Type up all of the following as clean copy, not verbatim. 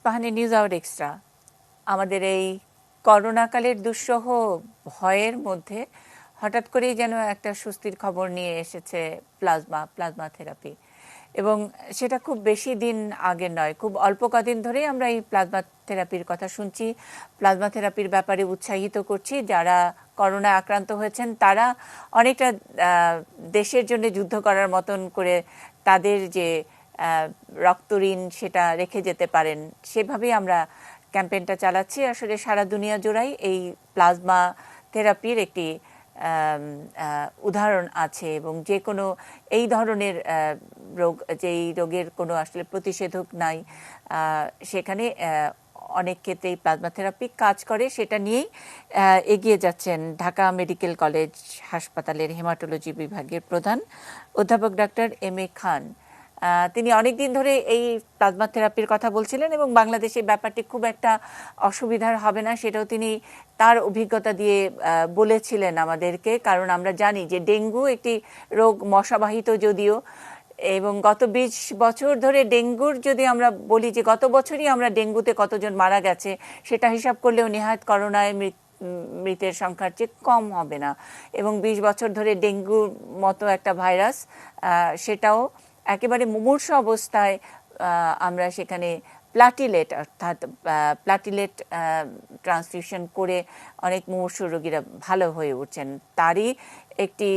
Ispahani news hour extra আমাদের এই করোনাকালের দুঃসহ ভয়ের মধ্যে হঠাৎ করেই যেন একটা স্বস্তির খবর নিয়ে এসেছে প্লাজমা থেরাপি। এবং সেটা খুব বেশি দিন আগে নয়, খুব অল্প কদিন ধরেই আমরা এই প্লাজমা থেরাপির কথা শুনছি, প্লাজমা থেরাপির ব্যাপারে উৎসাহিত করছি। যারা করোনায় আক্রান্ত হয়েছেন তারা অনেকটা দেশের জন্য যুদ্ধ করার মতন করে তাদের যে রক্ত ঋণ সেটা রেখে যেতে পারেন, সেভাবেই আমরা ক্যাম্পেইনটা চালাচ্ছি। আসলে সারা দুনিয়া জোড়াই এই প্লাজমা থেরাপির একটি উদাহরণ আছে এবং যে কোনো এই ধরনের রোগ, যেই রোগের কোনো আসলে প্রতিষেধক নাই, সেখানে অনেক ক্ষেত্রেই প্লাজমা থেরাপি কাজ করে। সেটা নিয়েই এগিয়ে যাচ্ছেন ঢাকা মেডিকেল কলেজ হাসপাতালের হেমাটোলজি বিভাগের প্রধান অধ্যাপক ডাক্তার এম এ খান। তিনি অনেকদিন ধরে এই প্লাজমা থেরাপির কথা বলছিলেন এবং বাংলাদেশে ব্যাপারটি খুব একটা অসুবিধার হবে না সেটাও তিনি তার অভিজ্ঞতা দিয়ে বলেছিলেন আমাদেরকে। কারণ আমরা জানি যে ডেঙ্গু একটি রোগ, মশাবাহিত যদিও, এবং গত 20 বছর ধরে ডেঙ্গুর, যদি আমরা বলি যে গত বছরই আমরা ডেঙ্গুতে কতজন মারা গেছে সেটা হিসাব করলেও নেহাত করোনায় মৃতের সংখ্যার চেয়ে কম হবে না। এবং 20 বছর ধরে ডেঙ্গুর মতো একটা ভাইরাস, সেটাও একেবারে মুমূর্ষু অবস্থায় আমরা সেখানে প্লাটিলেট, অর্থাৎ প্লাটিলেট ট্রান্সফিউশন করে অনেক মুমূর্ষু রোগীরা ভালো হয়ে উঠছেন। তারই একটি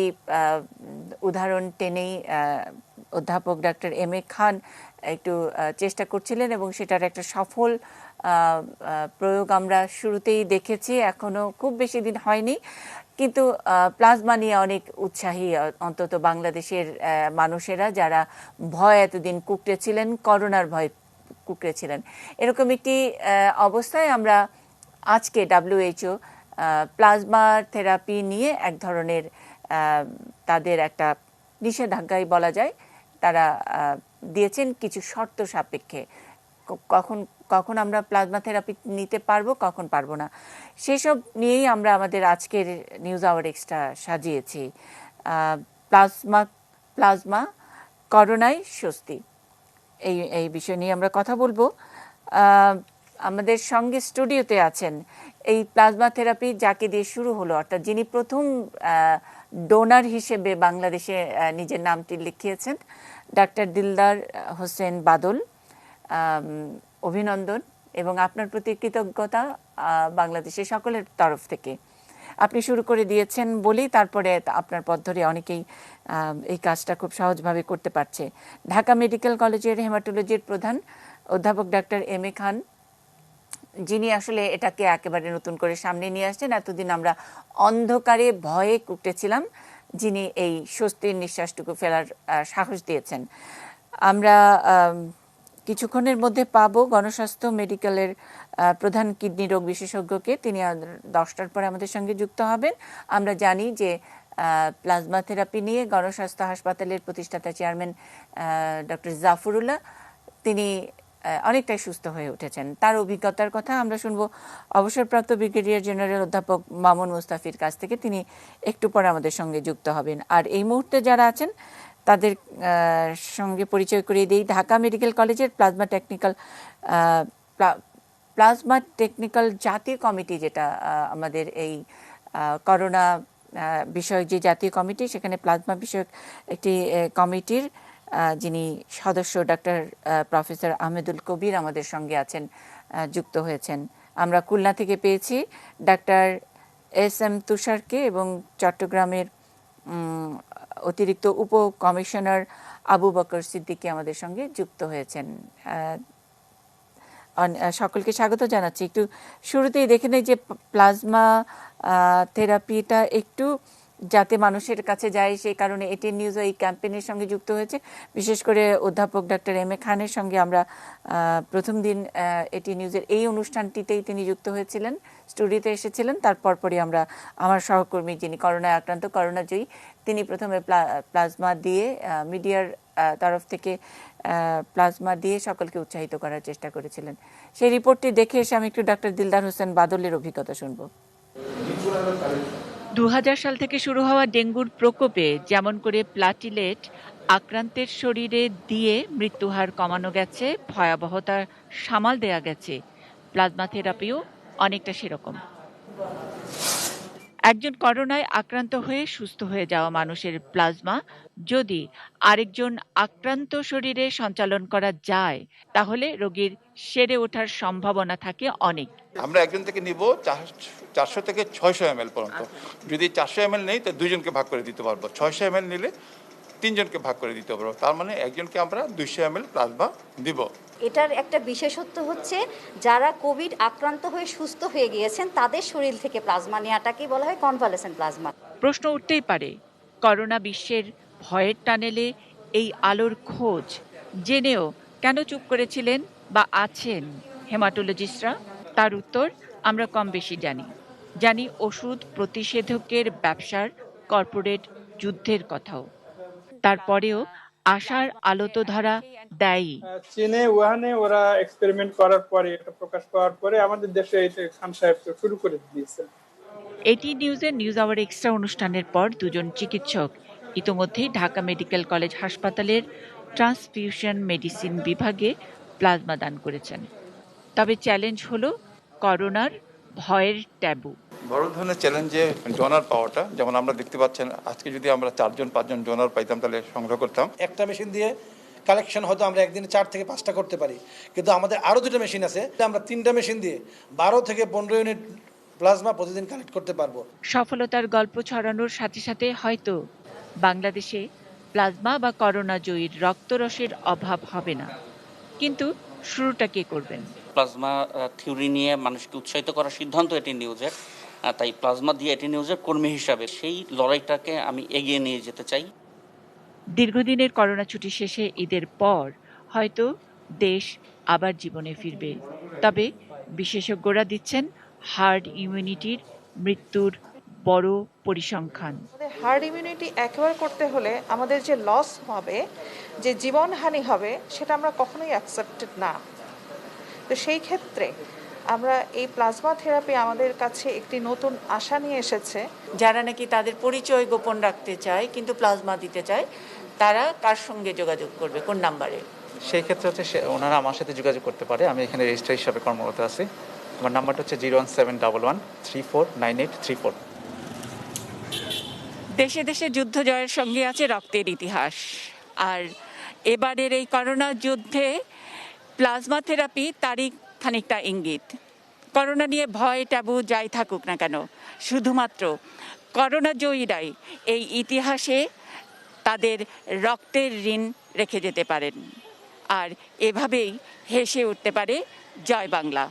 উদাহরণ টেনেই অধ্যাপক ডাক্তার এম এ খান একটু চেষ্টা করছিলেন এবং সেটার একটা সফল প্রয়োগ আমরা শুরুতেই দেখেছি। এখনো খুব বেশি দিন হয়নি, কিন্তু প্লাজমা নিয়ে অনেক উৎসাহী অন্তত বাংলাদেশের মানুষেরা, যারা ভয় এতদিন কুকড়েছিলেন, করোনার ভয় কুকড়েছিলেন। এরকম একটি অবস্থায় আমরা আজকে WHO প্লাজমা থেরাপি নিয়ে এক ধরনের তাদের একটা নিষেধাজ্ঞাই বলা যায়, তারা দিয়েছেন কিছু শর্ত সাপেক্ষে। কখন কখন আমরা প্লাজমা থেরাপি নিতে পারবো, কখন পারবো না, সেসব নিয়েই আমরা আমাদের আজকের নিউজ আওয়ার এক্সট্রা সাজিয়েছি। প্লাজমা করোনায় স্বস্তি, এই বিষয় নিয়ে আমরা কথা বলবো। আমাদের সঙ্গে স্টুডিওতে আছেন এই প্লাজমা থেরাপি যাকে দিয়ে শুরু হলো, অর্থাৎ যিনি প্রথম ডোনার হিসেবে বাংলাদেশে নিজের নামটি লিখিয়েছেন, ডাক্তার দিলদার হোসেন বাদল। অভিনন্দন এবং আপনার প্রতি কৃতজ্ঞতা বাংলাদেশের সকলের তরফ থেকে। আপনি শুরু করে দিয়েছেন বলেই তারপরে আপনার পথ ধরে অনেকেই এই কাজটা খুব সহজভাবে করতে পারছে। ঢাকা মেডিকেল কলেজের হেমাটোলজির প্রধান অধ্যাপক ডাক্তার এম এ খান, যিনি আসলে এটাকে একেবারে নতুন করে সামনে নিয়ে আসছেন। এতদিন আমরা অন্ধকারে ভয়ে কুকড়েছিলাম, যিনি এই স্বস্তির নিঃশ্বাসটুকু ফেলার সাহস দিয়েছেন। আমরা কিছুক্ষণের মধ্যে পাবো গণস্বাস্থ্য মেডিকেলের প্রধান কিডনি রোগ বিশেষজ্ঞকে, তিনি 10টার পরে আমাদের সঙ্গে যুক্ত হবেন। আমরা জানি যে প্লাজমা থেরাপি নিয়ে গণস্বাস্থ্য হাসপাতালের প্রতিষ্ঠাতা চেয়ারম্যান ডক্টর জাফরুল্লাহ, তিনি অনেকটাই সুস্থ হয়ে উঠেছেন। তার অভিজ্ঞতার কথা আমরা শুনবো অবসরপ্রাপ্ত ব্রিগেডিয়ার জেনারেল অধ্যাপক মামুন মুস্তাফির কাছ থেকে। তিনি একটু পরে আমাদের সঙ্গে যুক্ত হবেন। আর এই মুহূর্তে যারা আছেন তাদের সঙ্গে পরিচয় করিয়ে দিই। ঢাকা মেডিকেল কলেজের প্লাজমা টেকনিক্যাল জাতীয় কমিটি, যেটা আমাদের এই করোনা বিষয়ক যে জাতীয় কমিটি, সেখানে প্লাজমা বিষয়ক একটি কমিটির যিনি সদস্য ডাক্তার প্রফেসর আহমেদুল কবির আমাদের সঙ্গে আছেন, যুক্ত হয়েছেন। আমরা খুলনা থেকে পেয়েছি ডাক্তার SM তুষারকে এবং চট্টগ্রামের অতিরিক্ত উপ কমিশনার আবু বকর সিদ্দিকী আমাদের সঙ্গে যুক্ত হয়েছেন। সকলকে স্বাগত জানাচ্ছি। একটু শুরুতেই দেখে নেই যে প্লাজমা থেরাপিটা একটু যাতে মানুষের কাছে যায়, সেই কারণে এটি নিউজ এই ক্যাম্পেইনের সঙ্গে যুক্ত হয়েছে। বিশেষ করে অধ্যাপক ডাক্তার এম এ খানের সঙ্গে আমরা প্রথম দিন এটি নিউজের এই অনুষ্ঠানটিতেই তিনি যুক্ত হয়েছিলেন, স্টুডিওতে এসেছিলেন। তারপরই আমরা আমার সহকর্মী, যিনি করোনায় আক্রান্ত, করোনাজয়ী, তিনি প্রথমে প্লাজমা দিয়ে মিডিয়ার তরফ থেকে প্লাজমা দিয়ে সকলকে উৎসাহিত করার চেষ্টা করেছিলেন। সেই রিপোর্টটি দেখে এসে আমি একটু ডাক্তার দিলদার হোসেন বাদলের অভিজ্ঞতা শুনবো। 2000 সাল থেকে শুরু হওয়া ডেঙ্গুর প্রকোপে যেমন করে প্লাটিলেট আক্রান্তের শরীরে দিয়ে মৃত্যুহার কমানো গেছে, ভয়াবহতা সামাল দেয়া গেছে। প্লাজমা থেরাপিও অনেকটা সেরকম। একজন করোনায় আক্রান্ত হয়ে সুস্থ হয়ে যাওয়া মানুষের প্লাজমা যদি আরেকজন আক্রান্ত শরীরে সঞ্চালন করা যায়, তাহলে রোগীর সেরে ওঠার সম্ভাবনা থাকে অনেক। আমরা একজন থেকে নিব 400 থেকে 600 ml পর্যন্ত। যদি 400 ml নেই তো দুইজনকে ভাগ করে দিতে পারবো। 600 ml নিলে তিনজনকে ভাগ করে দিতে পারবো। তার মানে একজনকে আমরা 200 ml প্লাজমা দিব। এটার একটা বিশেষত্ব হচ্ছে যারা কোভিড আক্রান্ত হয়ে সুস্থ হয়ে গিয়েছেন তাদের শরীর থেকে প্লাজমা নেওয়াটাকেই বলা হয় কনভালেসেন্ট প্লাজমা। প্রশ্ন উঠতেই পারে, করোনা বিশ্বের ভয়ের টানেলে এই আলোর খোঁজ জেনেও কেন চুপ করেছিলেন বা আছেন হেমাটোলজিস্টরা? তার উত্তর আমরা কম বেশি জানি ওষুধ প্রতিষেধকের ব্যবসার কর্পোরেট যুদ্ধের কথাও। তারপরেও আশার আলো তো ধরা দেয়ই। চীনে উহানে ওরা এক্সপেরিমেন্ট করার পরে, এটা প্রকাশ পাওয়ার পরে আমাদের দেশে এটা খান সাহেব শুরু করে দিয়েছে। এটি নিউজের নিউজ আওয়ার এক্সট্রা অনুষ্ঠানের পর দুজন চিকিৎসক ইতোমধ্যেই ঢাকা মেডিকেল কলেজ হাসপাতালের ট্রান্সফিউশন মেডিসিন বিভাগে প্লাজমা দান করেছেন। তবে চ্যালেঞ্জ হলো করোনার ভয়ের ট্যাবু। বড় ধরনের চ্যালেঞ্জে ডোনার পাওয়াটা, যেমন আমরা দেখতে পাচ্ছেন আজকে যদি আমরা 4-5জন ডোনার পাইতাম তাহলে সংগ্রহ করতাম। একটা মেশিন দিয়ে কালেকশন হয়তো আমরা একদিনে 4 থেকে 5টা করতে পারি, কিন্তু আমাদের আরও 2টা মেশিন আছে, আমরা 3টা মেশিন দিয়ে 12 থেকে 15 ইউনিট প্লাজমা প্রতিদিন কালেক্ট করতে পারবো। সফলতার গল্প ছড়ানোর সাথে সাথে হয়তো বাংলাদেশে প্লাজমা বা করোনা জয়ীর রক্তরসের অভাব হবে না, কিন্তু শুরুটা কে করবেন? প্লাজমা থিওরি নিয়ে মানুষকে উৎসাহিত করার সিদ্ধান্ত এটি নিউজের, তাই প্লাজমা দিয়ে এটি নিউজের কর্মী হিসাবে সেই লড়াইটাকে আমি এগিয়ে নিয়ে যেতে চাই। দীর্ঘদিনের করোনা ছুটি শেষে ঈদের পর হয়তো দেশ আবার জীবনে ফিরবে, তবে বিশেষজ্ঞরা দিচ্ছেন হার্ড ইমিউনিটির মৃত্যুর বড় পরিসংখ্যান। হার্ড ইমিউনিটি একেবারে করতে হলে আমাদের যে লস হবে, যে জীবনহানি হবে, সেটা আমরা কখনোই অ্যাকসেপ্টেড না। তো সেই ক্ষেত্রে আমরা এই প্লাজমা থেরাপি আমাদের কাছে একটি নতুন আশা নিয়ে এসেছে। যারা নাকি তাদের পরিচয় গোপন রাখতে চায় কিন্তু প্লাজমা দিতে চায়, তারা কার সঙ্গে যোগাযোগ করবে, কোন নাম্বারে? সেই ক্ষেত্রে হচ্ছে ওনারা আমার সাথে যোগাযোগ করতে পারে। আমি এখানে রেজিস্ট্রার হিসাবে কর্মরত আছি। আমার নাম্বারটা হচ্ছে 01711349834। দেশে দেশে যুদ্ধ জয়ের সঙ্গে আছে রক্তের ইতিহাস, আর এবারের এই করোনা যুদ্ধে প্লাজমা থেরাপি তারই খানিকটা ইঙ্গিত। করোনা নিয়ে ভয় ট্যাবু যাই থাকুক না কেন, শুধুমাত্র করোনা জয়ীরাই এই ইতিহাসে তাদের রক্তের ঋণ রেখে যেতে পারেন, আর এভাবেই হেসে উঠতে পারে জয় বাংলা।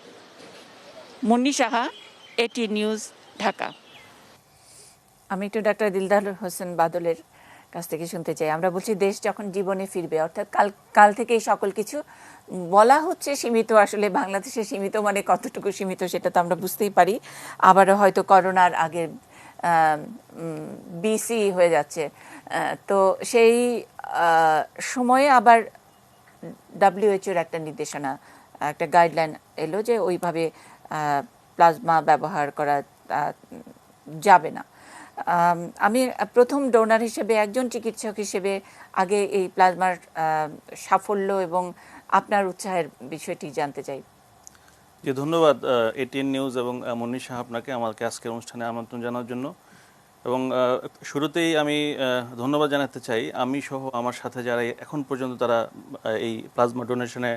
মুন্নি সাহা, এটি নিউজ, ঢাকা। আমি একটু ডাক্তার দিলদার হোসেন বাদলের কাছ থেকে শুনতে চাই। আমরা বলছি দেশ যখন জীবনে ফিরবে, অর্থাৎ কাল থেকেই সকল কিছু বলা হচ্ছে সীমিত, আসলে বাংলাদেশে সীমিত মানে কতটুকু সীমিত সেটা তো আমরা বুঝতেই পারি। আবারও হয়তো করোনার আগে বিসি হয়ে যাচ্ছে, তো সেই সময়ে আবার WHO-র একটা নির্দেশনা, একটা গাইডলাইন এলো যে ওইভাবে প্লাজমা ব্যবহার করা যাবে না। আমি প্রথম ডোনার হিসেবে, একজন চিকিৎসক হিসেবে আগে এই প্লাজমার সাফল্য এবং আপনার উৎসাহের বিষয়টি জানতে চাই। জি, ধন্যবাদ এটিএন নিউজ এবং মুন্নি সাহা আপনাকে আমাকে আজকের অনুষ্ঠানে আমন্ত্রণ জানার জন্য। এবং শুরুতেই আমি ধন্যবাদ জানাতে চাই আমি সহ আমার সাথে যারা এখন পর্যন্ত তারা এই প্লাজমা ডোনেশনে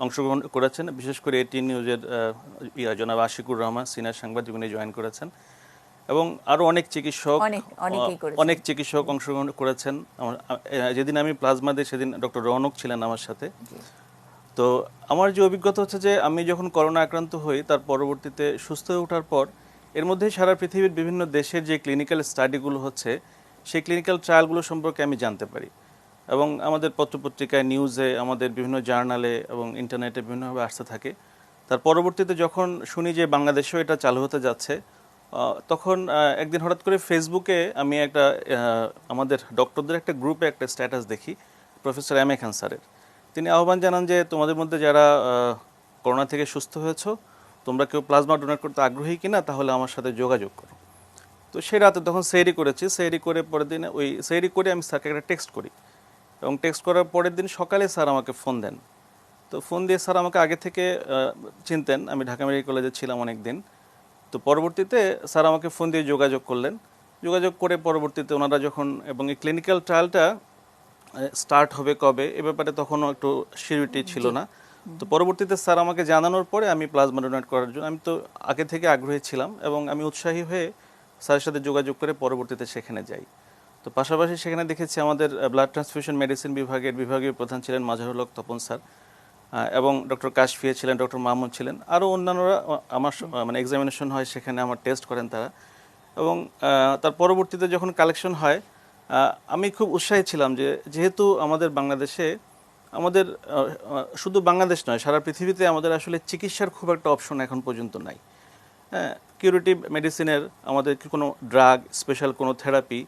অংশগ্রহণ করেছেন, বিশেষ করে এটিএন নিউজের জনাব আশিকুর রহমান সিনিয়র সাংবাদিক, উনি জয়েন করেছেন, এবং আরও অনেক চিকিৎসক অংশগ্রহণ করেছেন। যেদিন আমি প্লাজমা দিই সেদিন ডক্টর রৌনক ছিলেন আমার সাথে। তো আমার যে অভিজ্ঞতা হচ্ছে যে আমি যখন করোনা আক্রান্ত হই তার পরবর্তীতে সুস্থ হয়ে ওঠার পর এর মধ্যে সারা পৃথিবীর বিভিন্ন দেশের যে ক্লিনিক্যাল স্টাডিগুলো হচ্ছে সেই ক্লিনিক্যাল ট্রায়ালগুলো সম্পর্কে আমি জানতে পারি, এবং আমাদের পত্রপত্রিকায়, নিউজে, আমাদের বিভিন্ন জার্নালে এবং ইন্টারনেটে বিভিন্নভাবে আসতে থাকে। তার পরবর্তীতে যখন শুনি যে বাংলাদেশেও এটা চালু হতে যাচ্ছে, তখন একদিন হঠাৎ করে ফেসবুকে আমি একটা আমাদের ডক্টরদের একটা গ্রুপে একটা স্ট্যাটাস দেখি প্রফেসর এম এ খান স্যারের। তিনি আহ্বান জানান যে তোমাদের মধ্যে যারা করোনা থেকে সুস্থ হয়েছো, তোমরা কেউ প্লাজমা ডোনেট করতে আগ্রহী কিনা, তাহলে আমার সাথে যোগাযোগ করো। তো সেই রাতে তখন সেহরি করেছি, সেহরি করে পরের দিনে ওই সেহরি করে আমি স্যারকে একটা টেক্সট করি। এবং টেক্সট করার পরের দিন সকালে স্যার আমাকে ফোন দেন। তো ফোন দিয়ে স্যার আমাকে আগে থেকে চিনতেন, আমি ঢাকা মেডিকেল কলেজে ছিলাম অনেক দিন। তো পরবর্তীতে স্যার আমাকে ফোন দিয়ে যোগাযোগ করলেন, যোগাযোগ করে পরবর্তীতে ওনারা যখন এবং এই ক্লিনিক্যাল ট্রায়ালটা স্টার্ট হবে কবে এ ব্যাপারে তখনও একটু সিউরিটি ছিল না। তো পরবর্তীতে স্যার আমাকে জানানোর পরে আমি প্লাজমা ডোনেট করার জন্য, আমি তো আগে থেকে আগ্রহী ছিলাম এবং আমি উৎসাহী হয়ে স্যারের সাথে যোগাযোগ করে পরবর্তীতে সেখানে যাই। তো পাশাপাশি সেখানে দেখেছি আমাদের ব্লাড ট্রান্সফিউশন মেডিসিন বিভাগের বিভাগীয় প্রধান ছিলেন মাজারুল হক তপন স্যার, এবং ডক্টর কাশফিয়া ছিলেন, ডক্টর মাহমুদ ছিলেন, আরও অন্যান্যরা আমার মানে এক্সামিনেশন হয় সেখানে আমার টেস্ট করেন তারা। এবং তার পরবর্তীতে যখন কালেকশন হয় আমি খুব উৎসাহী ছিলাম যে যেহেতু আমাদের বাংলাদেশে আমাদের শুধু বাংলাদেশ নয় সারা পৃথিবীতে আমাদের আসলে চিকিৎসার খুব একটা অপশন এখন পর্যন্ত নাই। হ্যাঁ, কিউরেটিভ মেডিসিনের আমাদের কোনো ড্রাগ স্পেশাল কোনো থেরাপি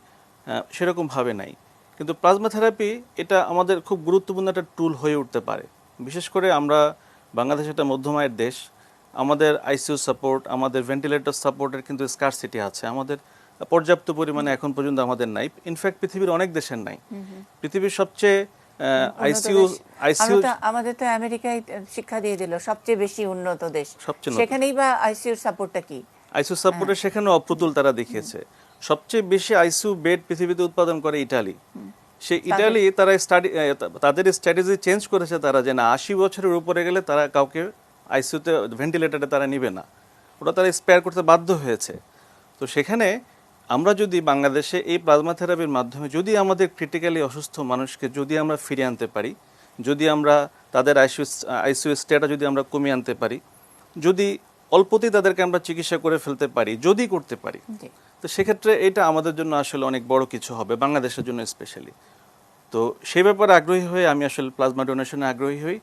সেরকমভাবে নাই, কিন্তু প্লাজমা থেরাপি এটা আমাদের খুব গুরুত্বপূর্ণ একটা টুল হয়ে উঠতে পারে। বিশেষ করে আমরা বাংলাদেশ একটা মধ্যম আয়ের দেশ, আমাদের আইসিইউ সাপোর্ট, আমাদের ভেন্টিলেটর সাপোর্টের কিন্তু স্কারসিটি আছে, আমাদের পর্যাপ্ত পরিমাণে এখন পর্যন্ত আমাদের নাই। ইনফ্যাক্ট পৃথিবীর অনেক দেশের নাই। পৃথিবীর সবচেয়ে আমাদের তো আমেরিকায় শিক্ষা দিয়ে দিল সবচেয়ে বেশি উন্নত দেশ, সবচেয়ে সেখানেই বা আইসিইউর সাপোর্টটা কি? আইসিইউ সাপোর্টের সেখানে অপ্রতুল তারা দেখিয়েছে। সবচেয়ে বেশি আইসিইউ বেড পৃথিবীতে উৎপাদন করে ইটালি। সেই ইটালি তারা তাদের স্ট্র্যাটেজি চেঞ্জ করেছে, তারা যে না 80 বছরের উপরে গেলে তারা কাউকে আইসিইউতে ভেন্টিলেটরে তারা নিবে না, ওটা তারা স্পেয়ার করতে বাধ্য হয়েছে। তো সেখানে আমরা যদি বাংলাদেশে এই প্লাজমা থেরাপির মাধ্যমে যদি আমাদের ক্রিটিক্যালি অসুস্থ মানুষকে যদি আমরা ফিরিয়ে আনতে পারি, যদি আমরা তাদের আইসিইউ স্টেটা যদি আমরা কমিয়ে আনতে পারি, যদি অল্পতেই তাদেরকে আমরা চিকিৎসা করে ফেলতে পারি, যদি করতে পারি, তো সেক্ষেত্রে এটা আমাদের জন্য আসলে অনেক বড় কিছু হবে, বাংলাদেশের জন্য স্পেশালি। তো সেই ব্যাপারে আগ্রহী হয়ে আমি আসলে প্লাজমা ডোনেশনে আগ্রহী হই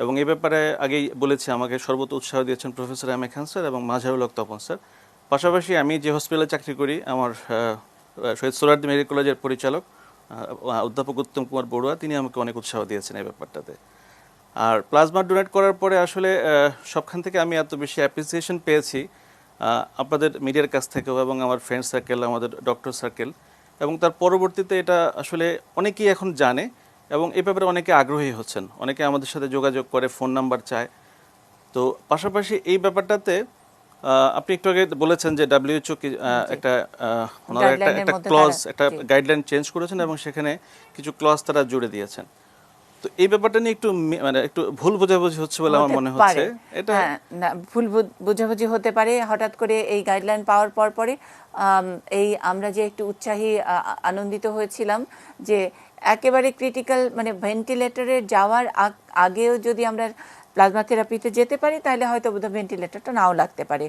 এবং এই ব্যাপারে আগেই বলেছি আমাকে সর্বোচ্চ উৎসাহ দিয়েছেন professor M A Khan sir এবং মাজারুল হক তপন স্যার। পাশাপাশি আমি যে হসপিটালে চাকরি করি আমার শহীদ সোহরাওয়ার্দী মেডিকেল কলেজের পরিচালক অধ্যাপক উত্তম কুমার বড়ুয়া, তিনি আমাকে অনেক উৎসাহ দিয়েছেন এই ব্যাপারটাতে। আর প্লাজমা ডোনেট করার পরে আসলে সবখান থেকে আমি এত বেশি অ্যাপ্রিসিয়েশন পেয়েছি আপনাদের মিডিয়ার কাছ থেকেও এবং আমার ফ্রেন্ড সার্কেল, আমাদের ডক্টর সার্কেল, এবং তার পরবর্তীতে এটা আসলে অনেকেই এখন জানে এবং এ ব্যাপারে অনেকে আগ্রহী হচ্ছেন, অনেকে আমাদের সাথে যোগাযোগ করে, ফোন নাম্বার চায়। তো পাশাপাশি এই ব্যাপারটাতে আপনি একটু আগে বলেছেন যে WHO একটা ওনারা একটা ক্লজ, একটা গাইডলাইন চেঞ্জ করেছেন এবং সেখানে কিছু ক্লজ তারা জুড়ে দিয়েছেন। তো এই ব্যাপারটা নিয়ে একটু মানে একটু ভুল বোঝাবুঝি হচ্ছে বলে আমার মনে হচ্ছে। এটা না, ভুল বোঝাবুঝি হতে পারে। হঠাৎ করে এই গাইডলাইন পাওয়ার পরে এই আমরা যে একটু উৎসাহী আনন্দিত হয়েছিলাম যে একেবারে ক্রিটিক্যাল মানে ভেন্টিলেটরে যাওয়ার আগেও যদি আমরা প্লাজমা থেরাপিতে যেতে পারি তাহলে হয়তো বোধহয় ভেন্টিলেটরটা নাও লাগতে পারে।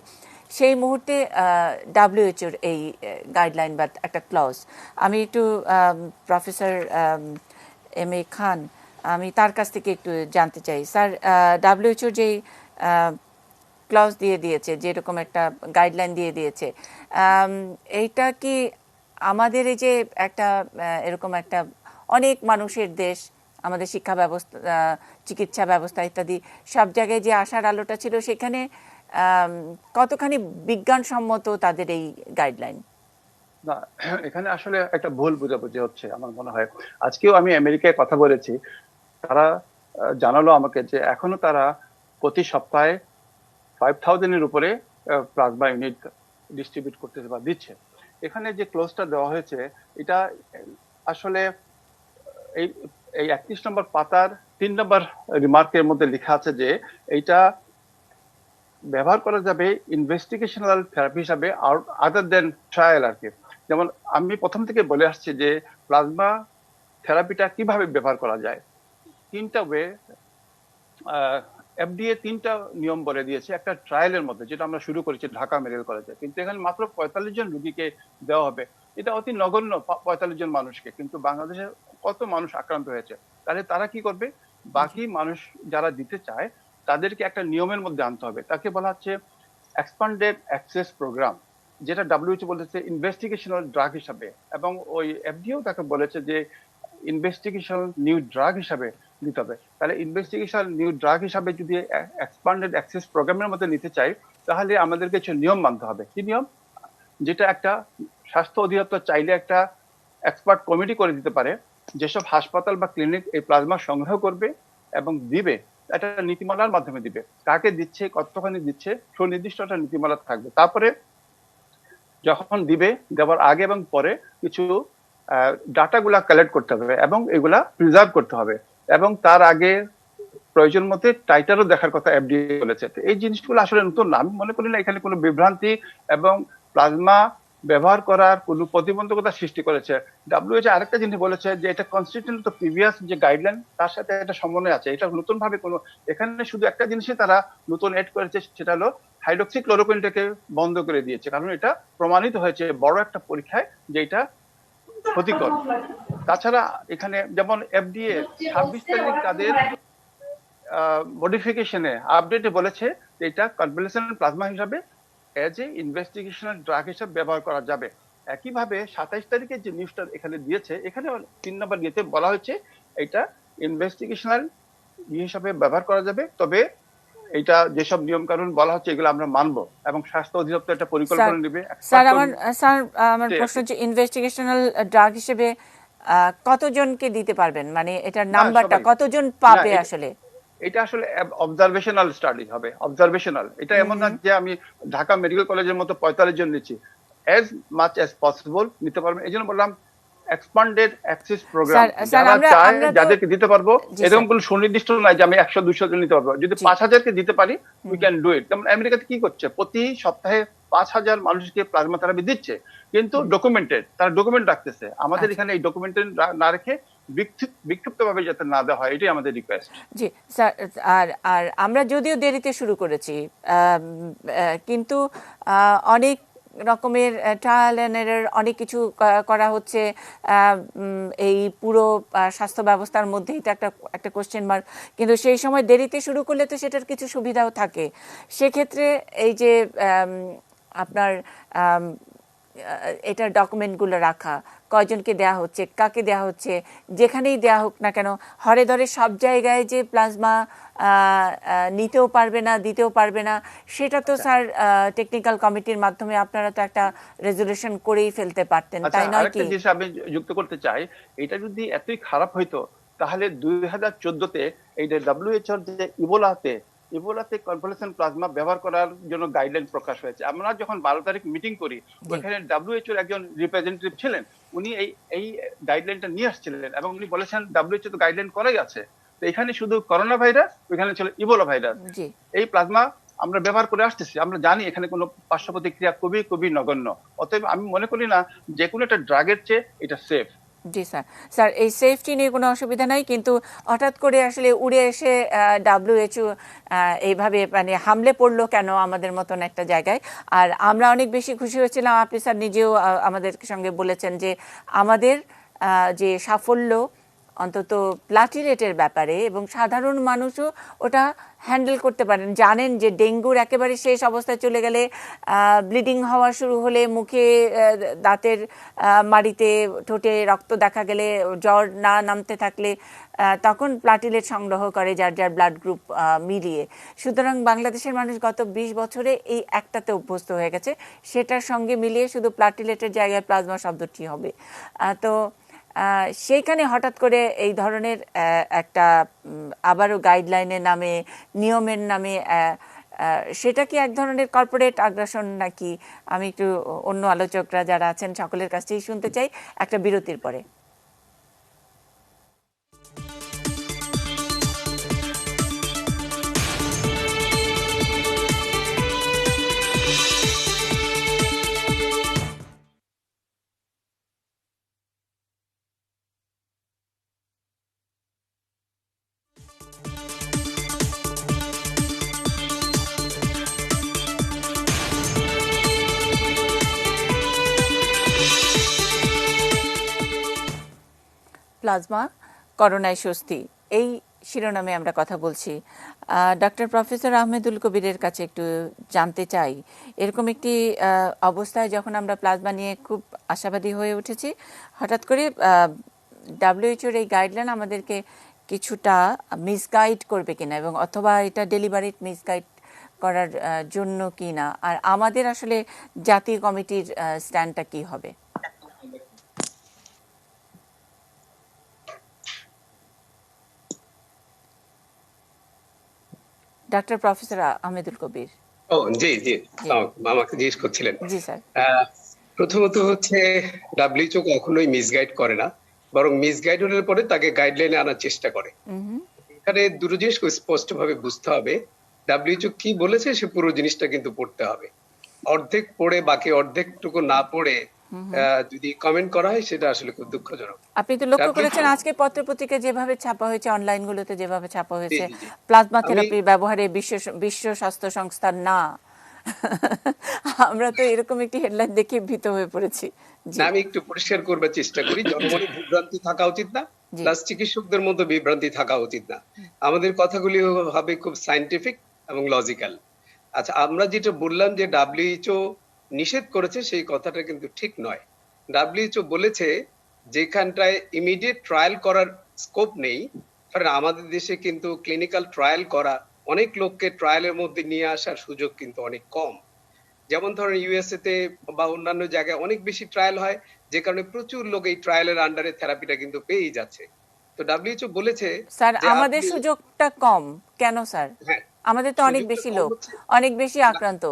সেই মুহূর্তে WHO এই গাইডলাইন বা একটা ক্লজ, আমি একটু প্রফেসর এম এ খান, আমি তার কাছ থেকে একটু জানতে চাই স্যার, WHO যেই ক্লজ দিয়ে দিয়েছে, যেরকম একটা গাইডলাইন দিয়ে দিয়েছে, এইটা কি আমাদের এই যে একটা এরকম একটা অনেক মানুষের দেশ, আমাদের শিক্ষা ব্যবস্থা, চিকিৎসা ব্যবস্থা ইত্যাদি সব জায়গায় যে আশার আলোটা ছিল, সেখানে কতখানি বিজ্ঞানসম্মত তাদের এই গাইডলাইন? না, এখানে আসলে একটা ভুল বোঝাবুঝি হচ্ছে আমার মনে হয়। আজকেও আমি আমেরিকায় কথা বলেছি, তারা জানালো আমাকে যে এখনো তারা প্রতি সপ্তাহে 5000-এর উপরে প্লাজমা ইউনিট ডিস্ট্রিবিউট করতেছে বা দিচ্ছে। এখানে যে ক্লোজটা দেওয়া হয়েছে এটা আসলে এই 31 নম্বর পাতার 3 নম্বর রিমার্কের মধ্যে লেখা আছে যে এইটা ব্যবহার করা যাবে ইনভেস্টিগেশনাল থেরাপি হিসাবে আদার দেন ট্রায়াল আর কি। যেমন আমি প্রথম থেকে বলে আসছি যে প্লাজমা থেরাপিটা কিভাবে ব্যবহার করা যায়, 3টা ওয়ে। FDA 3টা নিয়ম বলে দিয়েছে একটা ট্রায়ালের মধ্যে, যেটা আমরা শুরু করেছি ঢাকা মেডিকেল কলেজে, কিন্তু এখানে মাত্র 45 জন রোগীকে দেওয়া হবে। এটা অতি নগণ্য, 45 জন মানুষকে, কিন্তু বাংলাদেশে কত মানুষ আক্রান্ত হয়েছে, তাহলে তারা কি করবে? বাকি মানুষ যারা দিতে চায় তাদেরকে একটা নিয়মের মধ্যে আনতে হবে, তাকে বলা হচ্ছে এক্সপান্ডেড অ্যাক্সেস প্রোগ্রাম, যেটা WHO বলেছে ইনভেস্টিগেশনাল ড্রাগ হিসাবে, এবং ওই FDAও তাকে বলেছে যে ইনভেস্টিগেশন নিউ ড্রাগ হিসাবে নিতে হবে। তাহলে ইনভেস্টিগেশন নিউ ড্রাগ হিসাবে যদি এক্সপান্ডেড অ্যাক্সেস প্রোগ্রামের মধ্যে নিতে চাই, তাহলে আমাদের কিছু নিয়ম মানতে হবে। কি নিয়ম? যেটা একটা স্বাস্থ্য অধিদপ্তর চাইলে একটা এক্সপার্ট কমিটি করে দিতে পারে, যেসব হাসপাতাল বা ক্লিনিক এই প্লাজমা সংগ্রহ করবে এবং দিবে, একটা নীতিমালার মাধ্যমে দিবে, কাকে দিচ্ছে, কতখানি দিচ্ছে, সুনির্দিষ্ট একটা নীতিমালা থাকবে। তারপরে যখন দিবে, দেওয়ার আগে এবং পরে কিছু ডাটাগুলা কালেক্ট করতে হবে এবং এগুলা প্রিজার্ভ করতে হবে, এবং তার আগে প্রয়োজন মতে টাইটারও দেখার কথা এফডিএ বলেছে। তো এই জিনিসগুলো আসলে নতুন না, আমি মনে করি না এখানে কোনো বিভ্রান্তি এবং প্লাজমা ব্যবহার করার কোনো প্রতিবন্ধকতা সৃষ্টি করেছে। ডাব্লিউএইচও আরেকটা জিনিস বলেছে যে এটা কনস্টিটিউশন তো প্রিভিয়াস যে গাইডলাইন তার সাথে একটা সমন্বয় আছে, এটা নতুন ভাবে কোনো, এখানে শুধু একটা জিনিসই তারা নতুন এড করেছে, সেটা হলো হাইড্রোক্সিক্লোরোকুইনটাকে বন্ধ করে দিয়েছে, কারণ এটা প্রমাণিত হয়েছে বড় একটা পরীক্ষায় যে এটা ক্ষতিকর। তাছাড়া এখানে যেমন এফডিএ 26 তারিখ তাদের মডিফিকেশনে আপডেটে বলেছে যে এটা কনভালেসেন্ট প্লাজমা হিসাবে এজ এ ইনভেস্টিগেশনাল ড্রাগ হিসাবে ব্যবহার করা যাবে। একইভাবে 27 তারিখে যে নিউজটা এখানে দিয়েছে, এখানে 3 নম্বর ইয়েতে বলা হয়েছে এটা ইনভেস্টিগেশনাল হিসাবে ব্যবহার করা যাবে, তবে এটা যেসব নিয়ম কানুন বলা হচ্ছে এগুলো আমরা মানবো এবং স্বাস্থ্য অধিদপ্তর একটা পরিকল্পনা নেবে। স্যার আমার প্রশ্ন হচ্ছে ইনভেস্টিগেশনাল ড্রাগ হিসেবে কতজনকে দিতে পারবেন, মানে এটার নাম্বারটা কতজন পাবে? আসলে এটা আসলে অবজারভেশনাল স্টাডি হবে, অবজারভেশনাল। এটা এমন না যে আমি ঢাকা মেডিকেল কলেজের মতো 45 জন নিচ্ছি, এজ মাচ এজ পসিবল নিতে পারবেন। এই জন্য বললাম এক্সপান্ডেড অ্যাক্সেস প্রোগ্রাম, যাদেরকে দিতে পারবো এরকম কোনো সুনির্দিষ্ট নাই যে আমি 100-200 জন নিতে পারবো। যদি 5000-কে দিতে পারি উই ক্যান ডু ইট। যেমন আমেরিকাতে কি করছে, প্রতি সপ্তাহে 5000 মানুষকে প্লাজমা থেরাপি দিচ্ছে, কিন্তু ডকুমেন্টেড, তারা ডকুমেন্ট রাখতেছে। আমাদের এখানে এই ডকুমেন্টেড না রেখে বিক্ষিপ্ত ভাবে যাতে না দেওয়া হয়, এটাই আমাদের রিকোয়েস্ট। জি স্যার, আর আমরা যদিও দেরিতে শুরু করেছি, কিন্তু অনেক রকমের ট্রায়াল এন্ড এরর অনেক কিছু করা হচ্ছে এই পুরো স্বাস্থ্য ব্যবস্থার মধ্যেই, তো একটা কোশ্চেন মার্ক। কিন্তু সেই সময় দেরিতে শুরু করলে তো সেটার কিছু সুবিধাও থাকে। সেক্ষেত্রে এই যে আপনার এটার ডকুমেন্টগুলো রাখা, কয়জনকে দেয়া হচ্ছে, কাকে দেয়া হচ্ছে, যেখানেই দেয়া হোক না কেন, হরে ধরে সব জায়গায় যে প্লাজমা নিতেও পারবে না, দিতেও পারবে না, সেটা তো স্যার টেকনিক্যাল কমিটির মাধ্যমে আপনারা তো একটা রেজলিউশন করেই ফেলতে পারতেন, তাই নয় কি? জিনিস আমি যুক্ত করতে চাই, এটা যদি এতই খারাপ হইতো তাহলে 2014-তে এই যে ডাব্লিউএইচওর যে ইবোলাতে কনভালেসেন্ট প্লাজমা ব্যবহার করার জন্য গাইডলাইন প্রকাশ হয়েছে। আমরা যখন 12 তারিখ মিটিং করি, ওখানে ডাব্লিউএইচওর একজন রিপ্রেজেন্টেটিভ ছিলেন, উনি এই গাইডলাইনটা নিয়ে আসছিলেন এবং উনি বলেছেন ডাব্লিউএইচও তো গাইডলাইন করাই আছে, তো এখানে শুধু করোনা ভাইরাস, ওইখানে ছিল ইবোলা ভাইরাস। এই প্লাজমা আমরা ব্যবহার করে আসতেছি, আমরা জানি এখানে কোনো পার্শ্ব প্রতিক্রিয়া খুবই নগণ্য। অতএব আমি মনে করি না যে কোনো একটা ড্রাগের চেয়ে এটা সেফ। জি স্যার, এই সেফটি নিয়ে কোনো অসুবিধা নাই, কিন্তু হঠাৎ করে আসলে উড়ে এসে ডাব্লিউএইচও এইভাবে মানে হামলে পড়লো কেন আমাদের মতন একটা জায়গায়? আর আমরা অনেক বেশি খুশি হয়েছিলাম, আপনি স্যার নিজেও আমাদের সঙ্গে বলেছেন যে আমাদের যে সাফল্য অন্তত প্লাটিলেটের ব্যাপারে, এবং সাধারণ মানুষও ওটা হ্যান্ডেল করতে পারেন, জানেন যে ডেঙ্গুর একেবারে শেষ অবস্থায় চলে গেলে, ব্লিডিং হওয়া শুরু হলে, মুখে দাঁতের মাড়িতে ঠোঁটে রক্ত দেখা গেলে, জ্বর না নামতে থাকলে তখন প্লাটিলেট সংগ্রহ করে যার যার ব্লাড গ্রুপ মিলিয়ে। সুতরাং বাংলাদেশের মানুষ গত 20 বছরে এই একটাতে অভ্যস্ত হয়ে গেছে, সেটার সঙ্গে মিলিয়ে শুধু প্লাটিলেটের জায়গায় প্লাজমা শব্দটি হবে। তো সেইখানে হঠাৎ করে এই ধরনের একটা আবারও গাইডলাইনের নামে, নিয়মের নামে, সেটা কি এক ধরনের কর্পোরেট আগ্রাসন নাকি? আমি একটু অন্য আলোচকরা যারা আছেন সকলের কাছ থেকেই শুনতে চাই একটা বিরতির পরে। প্লাজমা করোনায় স্বস্তি, এই শিরোনামে আমরা কথা বলছি। ডক্টর প্রফেসর আহমেদুল কবিরের কাছে একটু জানতে চাই, এরকম একটি অবস্থায় যখন আমরা প্লাজমা নিয়ে খুব আশাবাদী হয়ে উঠেছি, হঠাৎ করে ডাব্লিউএইচওর এই গাইডলাইন আমাদেরকে কিছুটা মিসগাইড করবে কিনা, এবং অথবা এটা ডেলিভারিট মিসগাইড করার জন্য কিনা, আর আমাদের আসলে জাতীয় কমিটির স্ট্যান্ডটা কি হবে? ডাক্তার প্রফেসর আহমেদুল কবির। ও জি জি, আমাকে জিজ্ঞেস করছিলেন। জি স্যার। প্রথমত হচ্ছে ডাব্লিউএইচও কখনোই মিসগাইড করে না, বরং মিসগাইড হলে পরে তাকে গাইডলাইনে আনার চেষ্টা করে। এখানে দুটো জিনিস স্পষ্ট ভাবে বুঝতে হবে, ডাব্লিউএইচও কি বলেছে সে পুরো জিনিসটা কিন্তু পড়তে হবে। অর্ধেক পড়ে বাকি অর্ধেকটুকু না পড়ে যদি কমেন্ট করা হয় সেটা আসলে খুব দুঃখজনক। আপনি তো লক্ষ্য করেছেন আজকে পত্রপত্রিকা যেভাবে ছাপা হয়েছে, অনলাইনগুলোতে যেভাবে ছাপা হয়েছে, প্লাজমা থেরাপির ব্যবহারে বিশ্ব স্বাস্থ্য সংস্থার না। আমরা তো এরকম একটি হেডলাইন দেখে ভীত হয়ে পড়েছি। আমি একটু পরিষ্কার করবার চেষ্টা করি, জনগণের বিভ্রান্তি থাকা উচিত না, প্লাস চিকিৎসকদের মধ্যে বিভ্রান্তি থাকা উচিত না। আমাদের কথাগুলি হবে খুব সায়েন্টিফিক এবং লজিক্যাল। আচ্ছা, আমরা যেটা বললাম যে ডাব্লিউএইচও নিষেধ করেছে, সেই কথাটা কিন্তু ঠিক নয়। ডাব্লিউএইচও বলেছে যেখানটায় ইমিডিয়েট ট্রায়াল করার স্কোপ নেই, কারণ আমাদের দেশে কিন্তু ক্লিনিক্যাল ট্রায়াল করা, অনেক লোককে ট্রায়ালের মধ্যে নিয়ে আসার সুযোগ কিন্তু অনেক কম। যেমন ধরেন ইউএসএ তে বা অন্যান্য জায়গায় অনেক বেশি ট্রায়াল হয়, যে কারণে প্রচুর লোক এই ট্রায়ালের আন্ডারে থেরাপিটা কিন্তু পেয়েই যাচ্ছে। তো ডাব্লিউএইচও বলেছে স্যার আমাদের সুযোগটা কম কেন স্যার? আমাদের তো অনেক বেশি লোক, অনেক বেশি আক্রান্ত।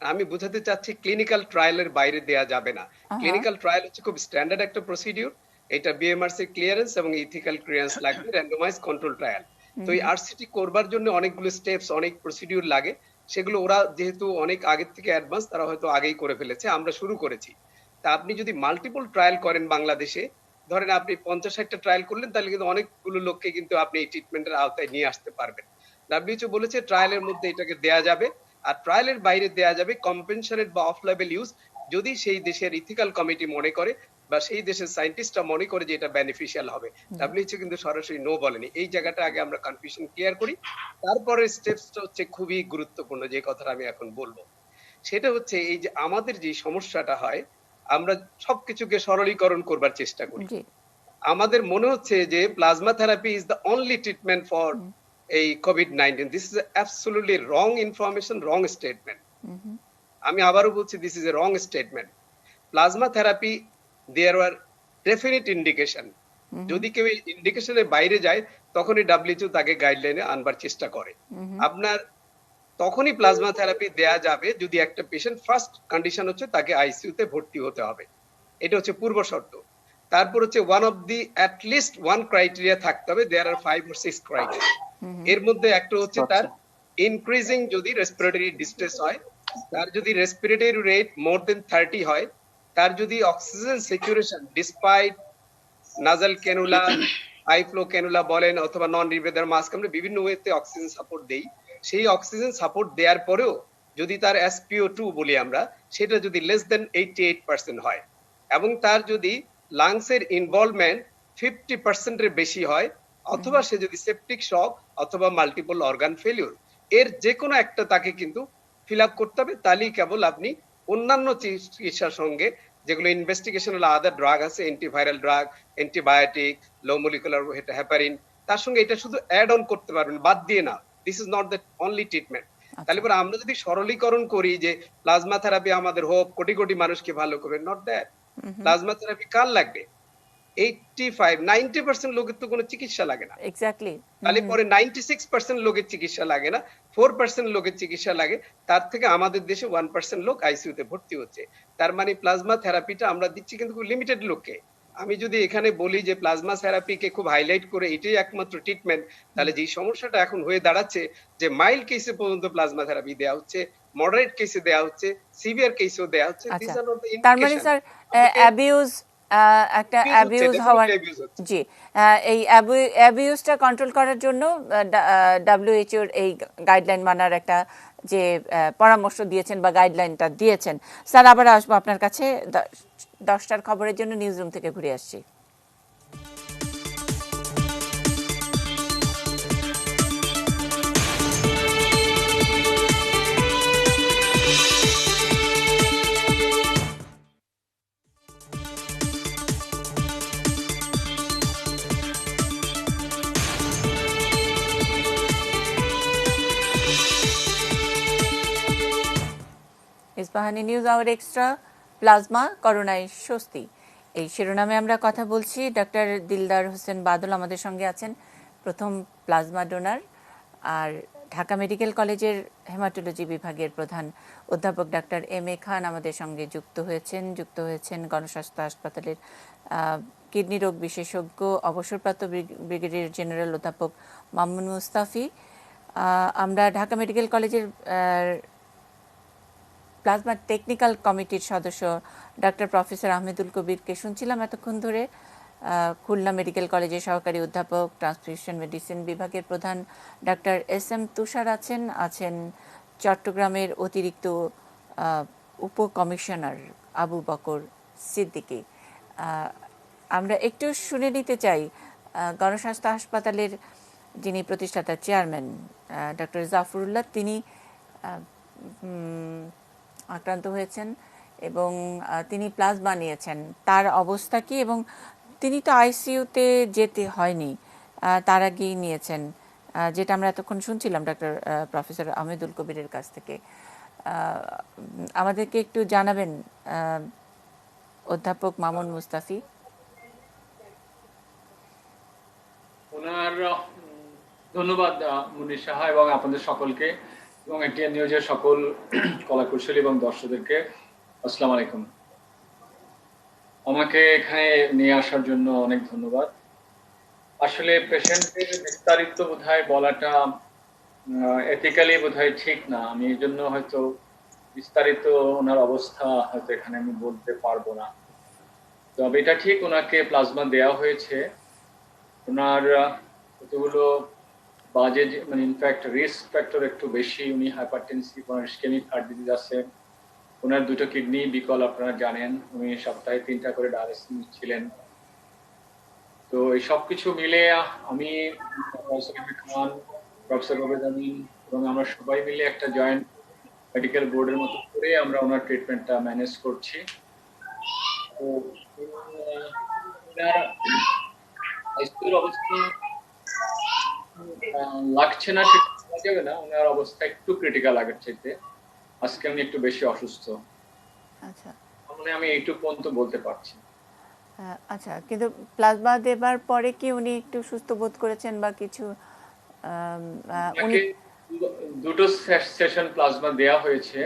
আমি বোঝাতে চাচ্ছি ক্লিনিক্যাল ট্রায়ালের বাইরে দেয়া যাবে না। ক্লিনিক্যাল ট্রায়াল হচ্ছে খুব স্ট্যান্ডার্ড একটা প্রসিডিউর, এটা বিএমআরসি ক্লিয়ারেন্স এবং ইথিক্যাল ক্লিয়ারেন্স লাগবে, র্যান্ডমাইজ কন্ট্রোল ট্রায়াল। তো এই আরসিটি করবার জন্য অনেকগুলো স্টেপস, অনেক প্রসিডিউর লাগে, সেগুলো ওরা যেহেতু অনেক আগের থেকে অ্যাডভান্স, তারা হয়তো আগেই করে ফেলেছে, আমরা শুরু করেছি। তা আপনি যদি মাল্টিপল ট্রায়াল করেন বাংলাদেশে, ধরেন আপনি 50-60টা ট্রায়াল করলেন, তাহলে কিন্তু অনেকগুলো লোককে কিন্তু আপনি এই ট্রিটমেন্টের আওতায় নিয়ে আসতে পারবেন। ডাব্লিউএইচও বলেছে ট্রায়ালের মধ্যে এটাকে দেয়া যাবে, আর ট্রায়ালের বাইরে দেয়া যাবে কম্পেনশনের বা অফ লেভেল ইউজ, যদি সেই দেশের ইথিক্যাল কমিটি মনে করে বা সেই দেশের সায়েন্টিস্টরা মনে করে যে এটা বেনিফিশিয়াল হবে। ডাব্লিউএইচও কিন্তু সরাসরি নো বলেনি। এই জায়গাটা আগে আমরা কনফিউশন ক্লিয়ার করি, তারপরে স্টেপসটা হচ্ছে খুবই গুরুত্বপূর্ণ, যে কথাটা আমি এখন বলবো সেটা হচ্ছে এই যে আমাদের যে সমস্যাটা হয়, আমরা সবকিছুকে সরলীকরণ করবার চেষ্টা করি। আমাদের মনে হচ্ছে যে plasma therapy is the only treatment for এই কোভিড-19। This is absolutely wrong information, wrong statement. আমি আবারও বলছি, this is a wrong statement. Plasma therapy there are definite indication. যদি কেউ ইন্ডিকেশনের বাইরে যায়, তখনই ডাব্লিউএইচও তাকে গাইডলাইনে আনবার চেষ্টা করে। আপনার তখনই প্লাজমা থেরাপি দেয়া যাবে যদি একটা পেশেন্ট ফার্স্ট কন্ডিশন হচ্ছে তাকে আইসিইউতে ভর্তি হতে হবে, এটা হচ্ছে পূর্ব শর্ত। তারপর হচ্ছে one of the at least one criteria থাকতে হবে, দেয়ার আর 5 or 6 ক্রাইটেরিয়া। এর মধ্যে একটা হচ্ছে তার ইনক্রিজিং যদি রেসপিরেটরি ডিস্ট্রেস হয়, তার যদি রেসপিরেটরি রেট মোর দেন 30 হয়, তার যদি oxygen saturation despite nasal cannula, high flow cannula বলেন অথবা নন রিব্রেদার মাস্ক, আমরা বিভিন্ন ওয়েতে অক্সিজেন সাপোর্ট দেই, সেই অক্সিজেন সাপোর্ট দেওয়ার পরেও যদি তার SpO2 বলি আমরা, সেটা যদি লেস দেন 88% হয়, এবং তার যদি লাংসের ইনভলভমেন্ট 50% এর বেশি হয়, অথবা সে যদি সেপটিক শক অথবা মাল্টিপল অর্গান ফেলিউর, এর যে কোনো একটা তাকে কিন্তু ফিল আপ করতে হবে। তাহলেই কেবল আপনি অন্যান্য চিকিৎসার সঙ্গে, যেগুলো ইনভেস্টিগেশনাল আদার ড্রাগ আছে, অ্যান্টিভাইরাল ড্রাগ, অ্যান্টিবায়োটিক, লো মলিকুলার হেপারিন, তার সঙ্গে এটা শুধু অ্যাড অন করতে পারবেন, বাদ দিয়ে না। This is not the only treatment. তাহলে পরে আমরা যদি সরলীকরণ করি যে প্লাজমা থেরাপি আমাদের হোপ কোটি কোটি মানুষকে ভালো করবে, নট দ্যাট। প্লাজমা থেরাপি কার লাগবে? 85-90% লোকের তো কোনো চিকিৎসা লাগে না। এক্স্যাক্টলি। তাহলে পরে 96% লোকের চিকিৎসা লাগে না, 4% লোকের চিকিৎসা লাগে, তার থেকে আমাদের দেশে 1% লোক আইসিইউতে ভর্তি হচ্ছে। তার মানে প্লাজমা থেরাপিটা আমরা দিচ্ছি কিন্তু খুব লিমিটেড লোককে। আমি যদি এখানে বলি যে প্লাজমা থেরাপিকে খুব হাইলাইট করে এটাই একমাত্র ট্রিটমেন্ট, তাহলে যে সমস্যাটা এখন হয়ে দাঁড়াচ্ছে যে মাইল্ড কেসে পর্যন্ত প্লাজমা থেরাপি দেয়া হচ্ছে, মডারেট কেসে দেয়া হচ্ছে, সিভিয়ার কেসেও দেয়া হচ্ছে। তার মানে স্যার অ্যাবিউজ, একটা অ্যাবিউজ হওয়ার, জি, এই অ্যাবিউজটা কন্ট্রোল করার জন্য ডাব্লিউএইচওর এই গাইডলাইন মানার একটা যে পরামর্শ দিয়েছেন বা গাইডলাইনটা দিয়েছেন। স্যার আবার আসবো আপনার কাছে 10টার খবরের জন্য, নিউজ রুম থেকে ঘুরে আসছি। Ispahani news hour extra, plasma করোনায় স্বস্তি, এই শিরোনামে আমরা কথা বলছি। ডক্টর দিলদার হোসেন বাদল আমাদের সঙ্গে আছেন, প্রথম প্লাজমা ডোনার। আর ঢাকা মেডিকেল কলেজের হেমাটোলজি বিভাগের প্রধান অধ্যাপক ডাক্তার এম এ খান আমাদের সঙ্গে যুক্ত হয়েছেন গণস্বাস্থ্য হাসপাতালের কিডনি রোগ বিশেষজ্ঞ অবসরপ্রাপ্ত ব্রিগেডিয়ার জেনারেল অধ্যাপক মামুন মুস্তাফি। আমরা ঢাকা মেডিকেল কলেজের প্লাজমা টেকনিক্যাল কমিটির সদস্য ডাক্তার প্রফেসর আহমেদুল কবিরকে শুনছিলাম এতক্ষণ ধরে। খুলনা মেডিকেল কলেজের সহকারী অধ্যাপক ট্রান্সফিউশন মেডিসিন বিভাগের প্রধান ডাক্তার এস এম তুষার আছেন চট্টগ্রামের অতিরিক্ত উপকমিশনার আবু বকর সিদ্দিকী। আমরা একটু শুনে নিতে চাই গণস্বাস্থ্য হাসপাতালের যিনি প্রতিষ্ঠাতা চেয়ারম্যান ডক্টর জাফরুল্লাহ, তিনি আক্রান্ত হয়েছেন এবং তিনি প্লাজমা নিয়েছেন, তার অবস্থা কি, এবং তিনি তো আইসিইউতে যেতে হয়নি, তার আগেই নিয়েছেন, যেটা আমরা এতক্ষণ শুনছিলাম ডক্টর প্রফেসর আহমেদুল কবিরের কাছ থেকে। আমাদেরকে একটু জানাবেন অধ্যাপক মামুন মুস্তাফি। ওনার ধন্যবাদ মুন্নি সাহা এবং আপনাদের সকলকে এবং এটিএন নিউজের সকল কলাকুশলী এবং দর্শকদেরকে আসসালামু আলাইকুম। আমাকে এখানে নিয়ে আসার জন্য অনেক ধন্যবাদ। আসলে পেশেন্টের বিস্তারিত বোধহয় বলাটা এথিক্যালি বোধহয় ঠিক না, আমি এই জন্য হয়তো বিস্তারিত ওনার অবস্থা হয়তো এখানে আমি বলতে পারবো না। তবে এটা ঠিক, ওনাকে প্লাজমা দেওয়া হয়েছে। ওনার কতগুলো বাজে মানে ইনফ্যাক্ট রিস্ক ফ্যাক্টর একটু বেশি, উনি হাইপারটেনসিভ, ওনার ইসকেমিক হার্ট ডিজিজ আছে, ওনার দুটো কিডনি বিকল আপনারা জানেন, উনি সপ্তাহে 3টা করে ডায়ালিসিস নিচ্ছিলেন। তো এই সব কিছু মিলে আমি খান, প্রফেসর ওবেদ আমিন এবং আমরা সবাই মিলে একটা জয়েন্ট মেডিকেল বোর্ডের মতো করে আমরা ওনার ট্রিটমেন্টটা ম্যানেজ করছি। তো আইসিইউর অবস্থা লাগছে না সেটা বলা যাবে না, ওনার অবস্থা একটু ক্রিটিক্যাল আগের চাইতে। আজকে আমি একটু বেশি অসুস্থ, আচ্ছা মানে আমি এইটুকু পর্যন্ত বলতে পারছি। আচ্ছা, কিন্তু প্লাজমা দেবার পরে কি উনি একটু সুস্থ বোধ করেছেন বা কিছু? উনি দুটো সেশন প্লাজমা দেয়া হয়েছে।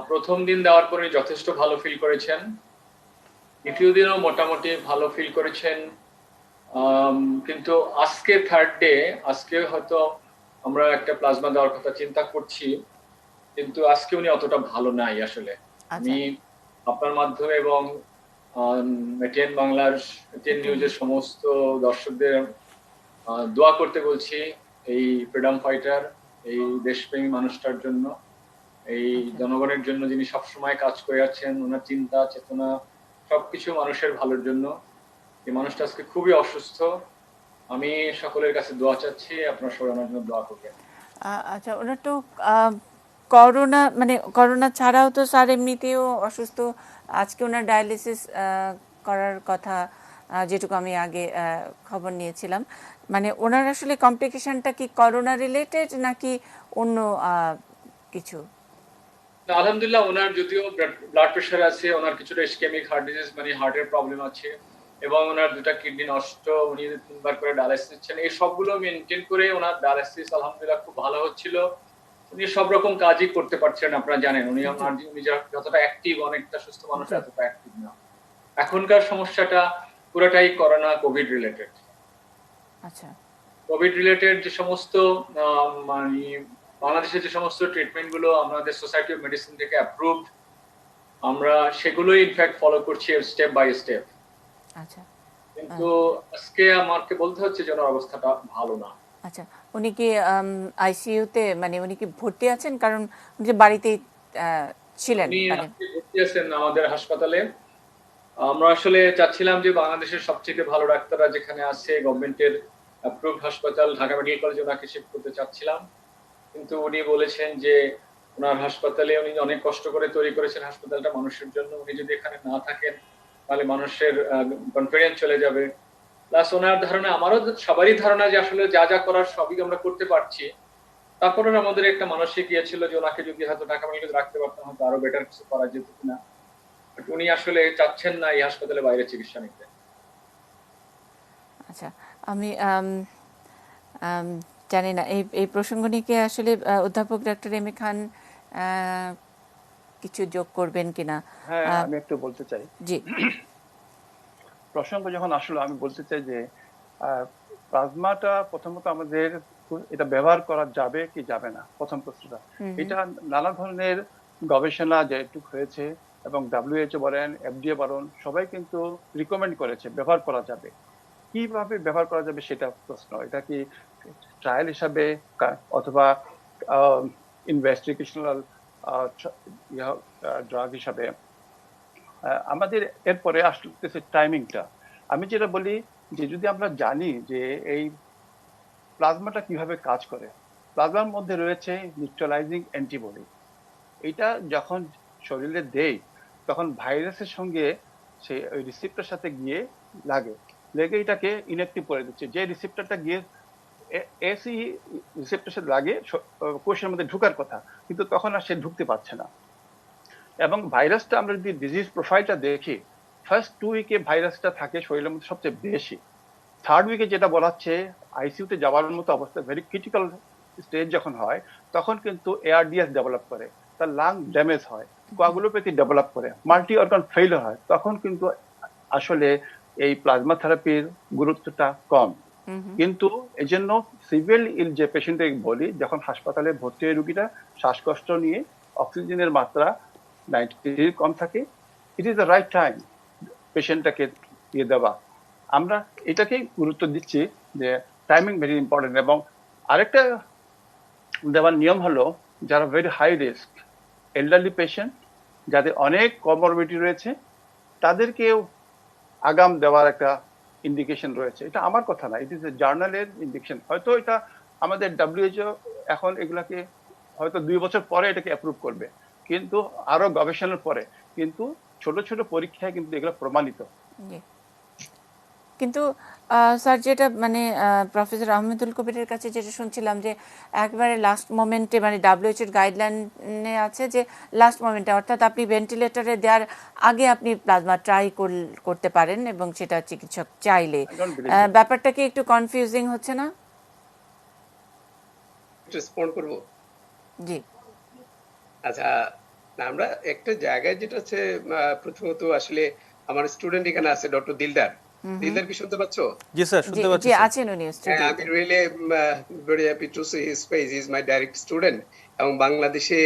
প্রথম দিন দেওয়ার পরে যথেষ্ট ভালো ফিল করেছেন, দ্বিতীয় দিনও মোটামুটি ভালো ফিল করেছেন, কিন্তু আজকে থার্ড ডে, আজকে হয়তো আমরা একটা প্লাজমা দেওয়ার কথা চিন্তা করছি, কিন্তু আজকে উনি অতটা ভালো নাই আসলে। আমি আপনার মাধ্যমে এবং এটিএন বাংলার, এটিএন নিউজের সমস্ত দর্শকদের দোয়া করতে বলছি এই ফ্রিডম ফাইটার, এই দেশপ্রেমী মানুষটার জন্য, এই জনগণের জন্য যিনি সবসময় কাজ করে যাচ্ছেন, ওনার চিন্তা চেতনা সবকিছু মানুষের ভালোর জন্য। এই মানুষটা আজকে খুবই অসুস্থ, আমি সকলের কাছে দোয়া চাচ্ছি, আপনারা সবাই ওনার জন্য দোয়া করবেন। আচ্ছা, ওনার তো করোনা, মানে করোনা ছাড়াও তো স্যার এমনিতেও অসুস্থ। আজকে ওনার ডায়ালিসিস করার কথা, যেটুকু আমি আগে খবর নিয়েছিলাম, মানে ওনার আসলে কমপ্লিকেশনটা কি করোনা রিলেটেড নাকি অন্য কিছু? আলহামদুলিল্লাহ, ওনার যদিও ব্লাড প্রেশার আছে, ওনার কিছুটা ইসকেমিক হার্ট ডিজিজ মানে হার্টের প্রবলেম আছে, এবং ওনার দুটা কিডনি নষ্ট, উনি 3বার করে ডায়ালিসিস নিচ্ছেন। এই সবগুলো মেনটেন করে ওনার ডায়ালিসিস আলহামদুলিল্লাহ খুব ভালো হচ্ছিল। উনি সব রকম কাজই করতে পারছেন, আপনারা জানেন উনি যতটা অ্যাক্টিভ, অনেকটা সুস্থ মানুষ এতটা অ্যাক্টিভ না। এখনকার সমস্যাটা পুরোটাই করোনা কোভিড রিলেটেড। আচ্ছা, কোভিড রিলেটেড যে সমস্ত মানে বাংলাদেশের যে সমস্ত ট্রিটমেন্ট গুলো আমাদের সোসাইটি অফ মেডিসিন থেকে অ্যাপ্রুভড, আমরা সেগুলোই ইনফ্যাক্ট ফলো করছি স্টেপ বাই স্টেপ। আচ্ছা, কিন্তু আজকে আমাকে বলতে হচ্ছে যে ওনার অবস্থাটা ভালো না। আচ্ছা, উনি কি আইসিইউতে, মানে উনি কি ভর্তি আছেন? কারণ উনি যে বাড়িতেই ছিলেন। উনি ভর্তি আছেন আমাদের হাসপাতালে। আমরা আসলে চাচ্ছিলাম যে বাংলাদেশের সবচেয়ে ভালো ডাক্তাররা যেখানে আছে, গভর্নমেন্টের অ্যাপ্রুভড হাসপাতাল ঢাকা মেডিকেল কলেজে ওনাকে শিফট করতে চাচ্ছিলাম, কিন্তু উনি বলেছেন যে ওনার হাসপাতালে, উনি অনেক কষ্ট করে তৈরি করেছেন হাসপাতালটা মানুষের জন্য, উনি যদি এখানে না থাকেন তাহলে মানুষের কনফিডেন্স চলে যাবে। প্লাস ওনার ধারণা, আমারও সবারই ধারণা যে আসলে যা যা করার সবই আমরা করতে পারছি, তারপরে আমাদের একটা মানসিক ইয়ে ছিল যে ওনাকে যদি হয়তো ঢাকা মেডিকেলে রাখতে পারতাম হয়তো আরো বেটার কিছু করা যেত কিনা। উনি আসলে চাচ্ছেন না এই হাসপাতালে বাইরে চিকিৎসা নিতে। আচ্ছা, আমি জানি না এই প্রসঙ্গ নিয়ে আসলে অধ্যাপক ডক্টর এম এ খান কিছু যোগ করবেন কিনা? হ্যাঁ, আমি একটু বলতে চাই। জি, প্রসঙ্গ যখন আসলে আমি বলতে চাই যে প্লাজমাটা প্রথমত আমাদের এটা ব্যবহার করা যাবে কি যাবে না, প্রথম প্রশ্নটা। এটা নানা ধরনের গবেষণা যেটুকু হয়েছে এবং WHO বলেন, FDA বলেন, সবাই কিন্তু রিকমেন্ড করেছে ব্যবহার করা যাবে। কিভাবে ব্যবহার করা যাবে সেটা প্রশ্ন। এটা কি ট্রায়াল হিসাবে অথবা ইনভেস্টিগেশনাল ড্রাগ হিসাবে? আমাদের এরপরে আসতেছে টাইমিংটা। আমি যেটা বলি যে যদি আমরা জানি যে এই প্লাজমাটা কিভাবে কাজ করে, প্লাজমার মধ্যে রয়েছে নিউট্রালাইজিং অ্যান্টিবডি। এটা যখন শরীরে দেই তখন ভাইরাসের সঙ্গে সেই ওই রিসিপ্টরের সাথে গিয়ে লেগে এটাকে ইনঅ্যাক্টিভ করে দিচ্ছে। যে রিসিপ্টরটা গিয়ে এসি রিসেপ্টরের সাথে লাগে কোষের মধ্যে ঢুকার কথা, কিন্তু তখন আর সে ঢুকতে পারছে না। এবং ভাইরাসটা আমরা যদি ডিজিজ প্রোফাইলটা দেখি, ফার্স্ট 2 উইকে ভাইরাসটা থাকে শরীরের মধ্যে সবচেয়ে বেশি। 3rd উইকে যেটা বলা হচ্ছে আইসিইউতে যাওয়ার মতো অবস্থা, ভেরি ক্রিটিক্যাল স্টেজ যখন হয়, তখন কিন্তু ARDS ডেভেলপ করে, তার লাং ড্যামেজ হয়, কোয়াগুলোপ্যাথি ডেভেলপ করে, মাল্টি অর্গান ফেইলিওর হয়। তখন কিন্তু আসলে এই প্লাজমা থেরাপির গুরুত্বটা কম। কিন্তু এই জন্য সিভিয়ারলি ইল যে পেশেন্টকে বলি, যখন হাসপাতালে ভর্তি হয়ে রুগীরা শ্বাসকষ্ট নিয়ে অক্সিজেনের মাত্রা 90 কম থাকে, it is the right time পেশেন্টটাকে দিয়ে দেওয়া। আমরা এটাকেই গুরুত্ব দিচ্ছি যে টাইমিং ভেরি ইম্পর্টেন্ট। এবং আরেকটা দেওয়ার নিয়ম হলো যারা very high risk elderly patient, যাদের অনেক কমরবিডিটি রয়েছে, তাদেরকেও আগাম দেওয়ার একটা ইন্ডিকেশন রয়েছে। এটা আমার কথা না, ইট ইজ এ জার্নালের ইন্ডিকেশন। হয়তো এটা আমাদের WHO এখন এগুলাকে হয়তো 2 বছর পরে এটাকে অ্যাপ্রুভ করবে, কিন্তু আরো গবেষণার পরে। কিন্তু ছোট ছোট পরীক্ষায় কিন্তু এগুলো প্রমাণিত। কিন্তু স্যার যেটা মানে প্রফেসর আহমেদুল কবিরের কাছে যেটা শুনছিলাম যে একবারে লাস্ট মোমেন্টে, মানে WHO গাইডলাইনে আছে যে লাস্ট মোমেন্টে, অর্থাৎ আপনি ভেন্টিলেটরে দেওয়ার আগে আপনি প্লাজমা ট্রাই করতে পারেন এবং সেটা চিকিৎসক চাইলে। ব্যাপারটা কি একটু কনফিউজিং হচ্ছে না? রেসপন্ড করব। জি, আচ্ছা, আমরা একটা জায়গায় যেটা হচ্ছে, প্রথমত আসলে আমার স্টুডেন্ট এখানে আছে ডক্টর দিলদার। দিলদার কি শুনতে পাচ্ছ? জি স্যার, শুনতে পাচ্ছি। জি আছেন উনি স্টুডিওতে। আমি really very happy to see his face, he is my direct student. এবং বাংলাদেশে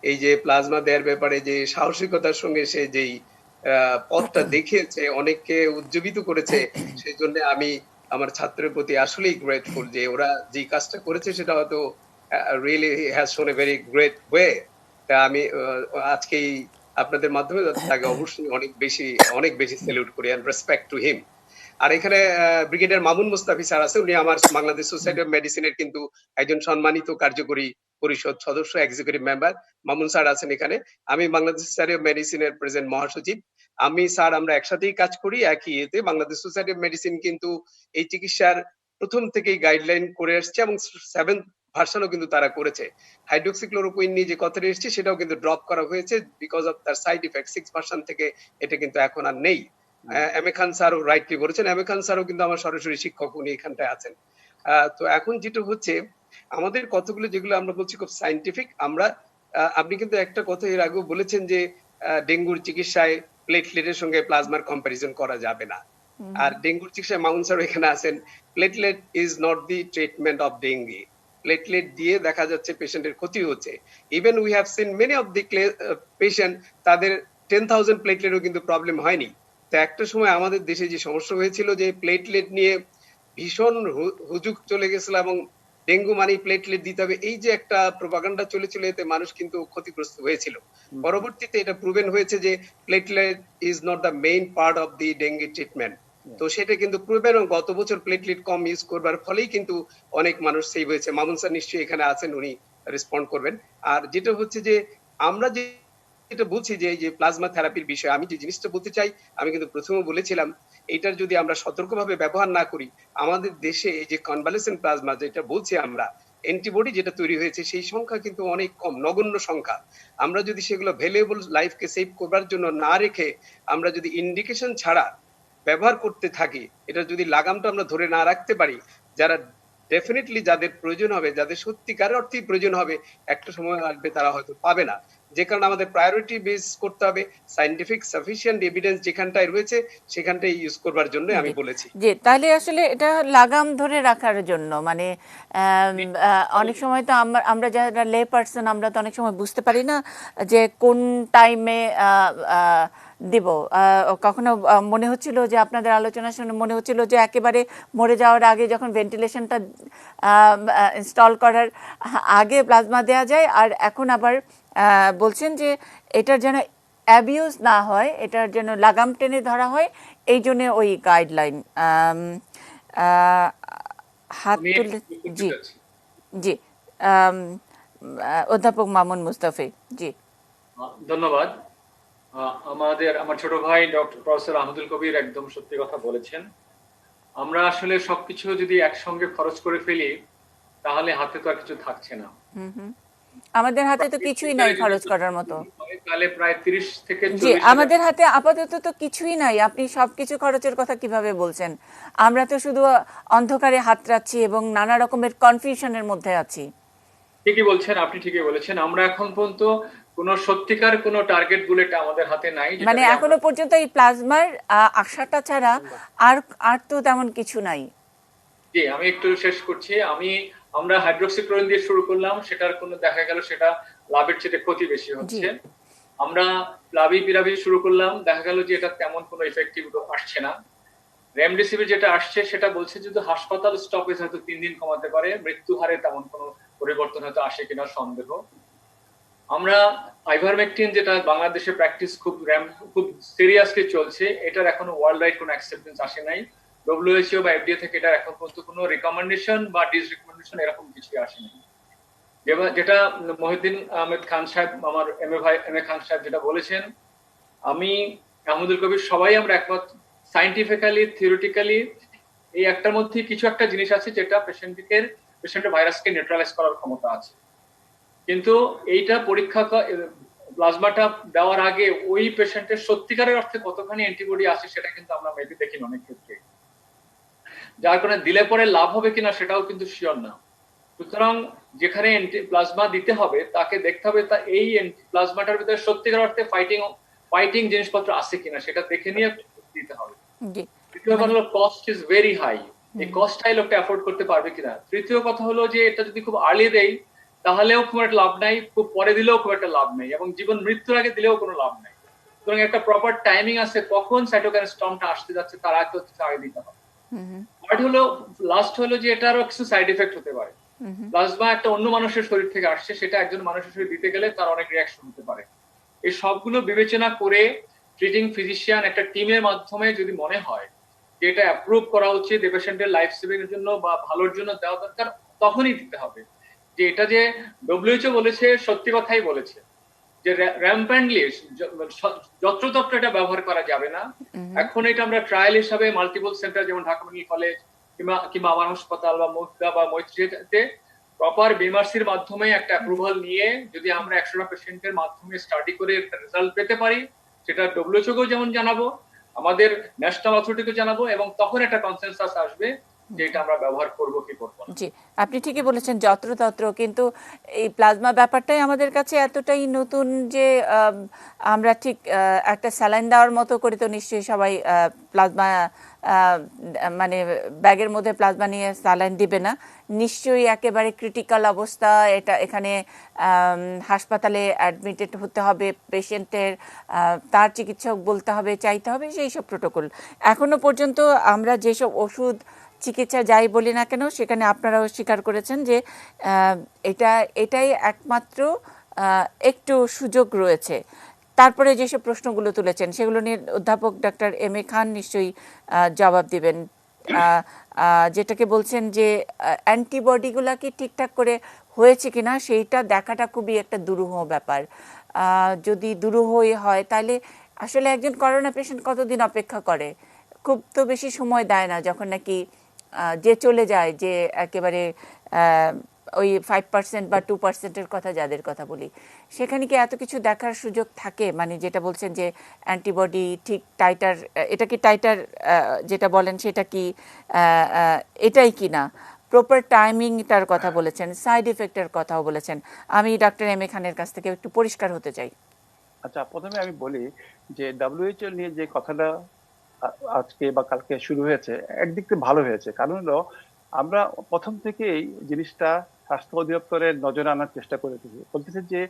এই যে প্লাজমা দেওয়ার ব্যাপারে যে সাহসিকতার সঙ্গে সে যেই পথটা দেখিয়েছে, অনেককে উজ্জীবিত করেছে, সেই জন্য আমি আমার ছাত্রের প্রতি আসলেই গ্রেটফুল যে ওরা যে কাজটা করেছে সেটা হয়তো রিয়েলি হ্যাজ শোন এ ভেরি গ্রেট ওয়ে। তা আমি আজকেই আপনাদের মাধ্যমে তাকে অবশ্যই অনেক বেশি স্যালুট করি এন্ড রেসপেক্ট টু হিম। আর এখানে ব্রিগেডিয়ার মামুন মুস্তাফি স্যার আছে, উনি আমার বাংলাদেশ সোসাইটি অফ মেডিসিনের কিন্তু একজন সম্মানিত কার্যকরী পরিষদ সদস্য, এক্সিকিউটিভ মেম্বার। মামুন স্যার আছেন এখানে। আমি বাংলাদেশ সোসাইটি অফ মেডিসিনের প্রেজেন্ট মহাসচিব। আমি স্যার আমরা একসাথেই কাজ করি একই ইয়েতে। বাংলাদেশ সোসাইটি অফ মেডিসিন কিন্তু এই চিকিৎসার প্রথম থেকেই গাইডলাইন করে আসছে এবং 7th ভার্সনও কিন্তু তারা করেছে। হাইড্রোক্সিক্লোরোকুইন নিয়ে যে কথাটা এসেছে সেটাও কিন্তু ড্রপ করা হয়েছে বিকজ অফ তার সাইড ইফেক্ট। 6 ভার্সন থেকে এটা কিন্তু এখন আর নেই। এম এ খান স্যারও রাইটলি বলেছেন। এম এ খান স্যারও কিন্তু আমার সরাসরি শিক্ষক, উনি এখানটায় আছেন। তো এখন যেটা হচ্ছে আমাদের কতগুলো যেগুলো আমরা বলছি খুব সায়েন্টিফিক, আমরা আপনি কিন্তু একটা কথা এর আগেও বলেছেন যে ডেঙ্গুর চিকিৎসায় প্লেটলেটের সঙ্গে প্লাজমার কম্পারিজন করা যাবে না। আর ডেঙ্গুর চিকিৎসায় মাউন্ট স্যার এখানে আছেন। Platelet is not the treatment of dengue. Platelet দিয়ে দেখা যাচ্ছে পেশেন্টের ক্ষতি হচ্ছে। Even we have seen many of the patient, তাদের 10,000 প্লেটলেটও কিন্তু প্রবলেম হয়নি। তো একটা সময় আমাদের দেশে যে সমস্যা হয়েছিল যে প্লেটলেট নিয়ে ভীষণ হুজুগ চলে গেছিল এবং ডেঙ্গু মানে প্লেটলেট দিতে হবে, এই যে একটা প্রপাগান্ডা চলেছিল, এতে মানুষ কিন্তু ক্ষতিগ্রস্ত হয়েছিল। পরবর্তীতে এটা প্রুভেন হয়েছে যে platelet is not the main part of the dengue treatment. তো সেটা কিন্তু প্রুভেন, এবং গত বছর প্লেটলেট কম ইউজ করবার ফলেই কিন্তু অনেক মানুষ সেভ হয়েছে। মামুন স্যার নিশ্চয়ই এখানে আছেন, উনি রেসপন্ড করবেন। আর যেটা হচ্ছে যে আমরা যেটা বলছি যে এই যে প্লাজমা থেরাপির বিষয়ে আমি যে জিনিসটা বলতে চাই, আমি কিন্তু প্রথমে বলেছিলাম এটার যদি আমরা সতর্কভাবে ব্যবহার না করি, আমাদের দেশে এই যে কনভালেসেন্ট প্লাজমা যেটা বলছি আমরা, অ্যান্টিবডি যেটা তৈরি হয়েছে সেই সংখ্যা কিন্তু অনেক কম, নগণ্য সংখ্যা। আমরা যদি সেগুলো ভ্যালুয়েবল লাইফকে সেভ করবার জন্য না রেখে আমরা যদি ইন্ডিকেশন ছাড়া ব্যবহার করতে থাকি, এটা যদি লাগামটা আমরা ধরে না রাখতে পারি, যারা ডেফিনেটলি যাদের প্রয়োজন হবে, যাদের সত্যিকার অর্থেই প্রয়োজন হবে, একটা সময় আসবে তারা হয়তো পাবে না। যে কারণে আমাদের প্রায়োরিটি বেস করতে হবে, সায়েন্টিফিক সাফিসিয়েন্ট এভিডেন্স যেখানটায় রয়েছে সেখানটাই ইউজ করবার জন্য আমি বলেছি। জি, তাহলে আসলে এটা লাগাম ধরে রাখার জন্য মানে অনেক সময় তো আমরা যারা লে পার্সন আমরা তো অনেক সময় বুঝতে পারি না যে কোন টাইমে দিব। কখনো মনে হচ্ছিল যে আপনাদের আলোচনা শুনে মনে হচ্ছিল যে একেবারে মরে যাওয়ার আগে যখন ভেন্টিলেশনটা ইনস্টল করার আগে প্লাজমা দেওয়া যায়, আর এখন আবার বলছেন যে এটার যেন অ্যাবিউজ না হয়, এটার যেন লাগাম টেনে ধরা হয়, এই জন্য ওই গাইডলাইন। হাত তুলে জি জি অধ্যাপক মামুন মুস্তাফি। জি ধন্যবাদ। আমার ছোট ভাই ডক্টর প্রফেসর আহমদুল কবির একদম সত্যি কথা বলেছেন। আমরা আসলে সবকিছু যদি একসঙ্গে খরচ করে ফেলি তাহলে হাতে তো আর কিছু থাকছে না। আমাদের হাতে তো কিছুই নাই খরচ করার মতো। তাহলে প্রায় 30 থেকে 40 জি, আমাদের হাতে আপাতত তো কিছুই নাই। আপনি সবকিছু খরচের কথা কিভাবে বলছেন? আমরা তো শুধু অন্ধকারে হাতড়াচ্ছি এবং নানা রকমের কনফিউশনের মধ্যে আছি। ঠিকই বলছেন, আপনি ঠিকই বলেছেন। আমরা এখন পর্যন্ত কোনো সত্যিকার কোনো টার্গেট বুলেট আমাদের হাতে নাই। মানে এখনো পর্যন্ত এই প্লাজমার আশাটা ছাড়া আর তো তেমন কিছু নাই। জি, আমি একটু শেষ করছি। আমরা হাইড্রোক্সিক্লোরিন দিয়ে শুরু করলাম, সেটার কোনো দেখা গেল সেটা লাভের চেয়ে ক্ষতি বেশি হচ্ছে। আমরা প্লাভিপিরাভির শুরু করলাম, দেখা গেল যে এটা তেমন কোনো ইফেক্টিভ আসছে না। রেমডেসিভির যেটা আসছে সেটা বলছে যদি হাসপাতাল স্টপেজ হয়তো 3 দিন কমাতে পারে, মৃত্যু হারে তেমন কোনো পরিবর্তন হয়তো আসে কিনা সন্দেহ। আমরা আইভারমেকটিন যেটা বাংলাদেশে প্র্যাকটিস খুব সিরিয়াসলি চলছে, এটার এখনো ওয়ার্ল্ড ওয়াইড কোনো অ্যাকসেপ্টেন্স আসে নাই। WHO বা FDA থেকে এটা এখন পর্যন্ত কোনো রিকমেন্ডেশন বা ডিসরিকমেন্ডেশন এরকম কিছু আসেনি। যেটা মহিউদ্দিন আহমেদ খান সাহেব, আমার এম এ খান সাহেব যেটা বলেছেন, আমি আহমদুল কবির সবাই আমরা একমত। সায়েন্টিফিক্যালি থিওরিটিক্যালি এই একটার মধ্যে কিছু একটা জিনিস আছে যেটা পেশেন্টের ভাইরাসকে নিউট্রালাইজ করার ক্ষমতা আছে, কিন্তু এইটা প্লাজমাটা দেওয়ার আগে ওই পেশেন্টের সত্যিকারের অর্থে কতখানি অ্যান্টিবডি আছে সেটা কিন্তু আমরা মেবি দেখি অনেক ক্ষেত্রে, যার কারণে দিলে পরে লাভ হবে কিনা সেটাও কিন্তু শিওর না। সুতরাং যেখানে প্লাজমা দিতে হবে তাকে দেখতে হবে তা এই প্লাজমাটার ভিতরে সত্যিকার অর্থে ফাইটিং জিনিসপত্র আছে কিনা সেটা দেখে নিয়ে দিতে হবে। দ্বিতীয় কথা হলো কস্ট ইজ ভেরি হাই, এই কস্টটাই লোকটা অ্যাফোর্ড করতে পারবে কিনা। তৃতীয় কথা হলো যে এটা যদি খুব আর্লি দেই তাহলেও খুব একটা লাভ নাই, খুব পরে দিলেও খুব একটা লাভ নেই, এবং জীবন মৃত্যুর আগে দিলেও কোনো লাভ নাই। সুতরাং একটা প্রপার টাইমিং আছে, কখন সাইটোকাইন স্টর্মটা আসতে যাচ্ছে তার আগে দিতে হবে। লাস্ট হলো যে এটারও কিছু সাইড এফেক্ট হতে পারে। প্লাজমা একটা অন্য মানুষের শরীর থেকে আসছে, সেটা একজন মানুষের শরীর দিতে গেলে তার অনেক রিয়াকশন হতে পারে। এই সবগুলো বিবেচনা করে ট্রিটিং ফিজিশিয়ান একটা টিমের মাধ্যমে যদি মনে হয় যে এটা অ্যাপ্রুভ করা উচিত পেশেন্টের লাইফ সেভিং এর জন্য বা ভালোর জন্য দেওয়া দরকার, তখনই দিতে হবে। যে এটা যে WHO বলেছে সত্যি কথাই বলেছে যে র্যাম্প্যান্টলি যত্রতত্র এটা ব্যবহার করা যাবে না। এখন এটা আমরা ট্রায়াল হিসাবে মাল্টিপল সেন্টার যেমন ঢাকা মেডিকেল কলেজ কিংবা আমার হাসপাতাল বা মুগদা বা মৈত্রীতে প্রপার বিএমআরসির মাধ্যমে একটা অ্যাপ্রুভাল নিয়ে যদি আমরা 100টা পেশেন্টের মাধ্যমে স্টাডি করে একটা রেজাল্ট পেতে পারি, সেটা WHO-কেও যেমন জানাবো, আমাদের ন্যাশনাল অথরিটিকে জানাবো, এবং তখন একটা কনসেনসাস আসবে যে এটা আমরা ব্যবহার করবো কি করবো না। জি, আপনি ঠিকই বলেছেন যত্রতত্র, কিন্তু এই প্লাজমা ব্যাপারটাই আমাদের কাছে এতটাই নতুন যে আমরা ঠিক একটা স্যালাইন দেওয়ার মতো করে তো নিশ্চয়ই সবাই প্লাজমা মানে ব্যাগের মধ্যে প্লাজমা নিয়ে স্যালাইন দিবে না। নিশ্চয়ই একেবারে ক্রিটিক্যাল অবস্থা, এখানে হাসপাতালে অ্যাডমিটেড হতে হবে পেশেন্টের, তার চিকিৎসক বলতে হবে, চাইতে হবে, সেই সব প্রোটোকল। এখনো পর্যন্ত আমরা যেসব ওষুধ চিকিৎসা যাই বলি না কেন, সেখানে আপনারাও স্বীকার করেছেন যে এটাই একমাত্র একটু সুযোগ রয়েছে। তারপরে যেসব প্রশ্নগুলো তুলেছেন সেগুলো নিয়ে অধ্যাপক ডক্টর এম এ খান নিশ্চয়ই জবাব দিবেন। যেটাকে বলছেন যে অ্যান্টিবডিগুলা কি ঠিকঠাক করে হয়েছে কিনা সেইটা দেখাটা খুবই একটা দুরূহ ব্যাপার। যদি দুরূহই হয় তাহলে আসলে একজন করোনা পেশেন্ট কতদিন অপেক্ষা করে? খুব তো বেশি সময় দেয় না, যখন নাকি যে চলে যায়, যে একেবারে ওই 5% বা 2%-এর কথা যাদের কথা বলি, সেখানে কি এত কিছু দেখার সুযোগ থাকে? মানে যেটা বলছেন যে অ্যান্টিবডি ঠিক টাইটার, এটা কি টাইটার যেটা বলেন সেটা কি এটাই কি না, প্রপার টাইমিংটার কথা বলেছেন, সাইড ইফেক্টের কথাও বলেছেন। আমি ডাক্তার এম এ খানের কাছ থেকে একটু পরিষ্কার হতে চাই। আচ্ছা, প্রথমে আমি বলি যে WHO নিয়ে যে কথাটা আজকে বা কালকে শুরু হয়েছে, একদিক থেকে ভালো হয়েছে। কারণ হলো আমরা প্রথম থেকেই জিনিসটা স্বাস্থ্য অধিদপ্তরের নজরে আনার চেষ্টা করেছি, বলতেছে যে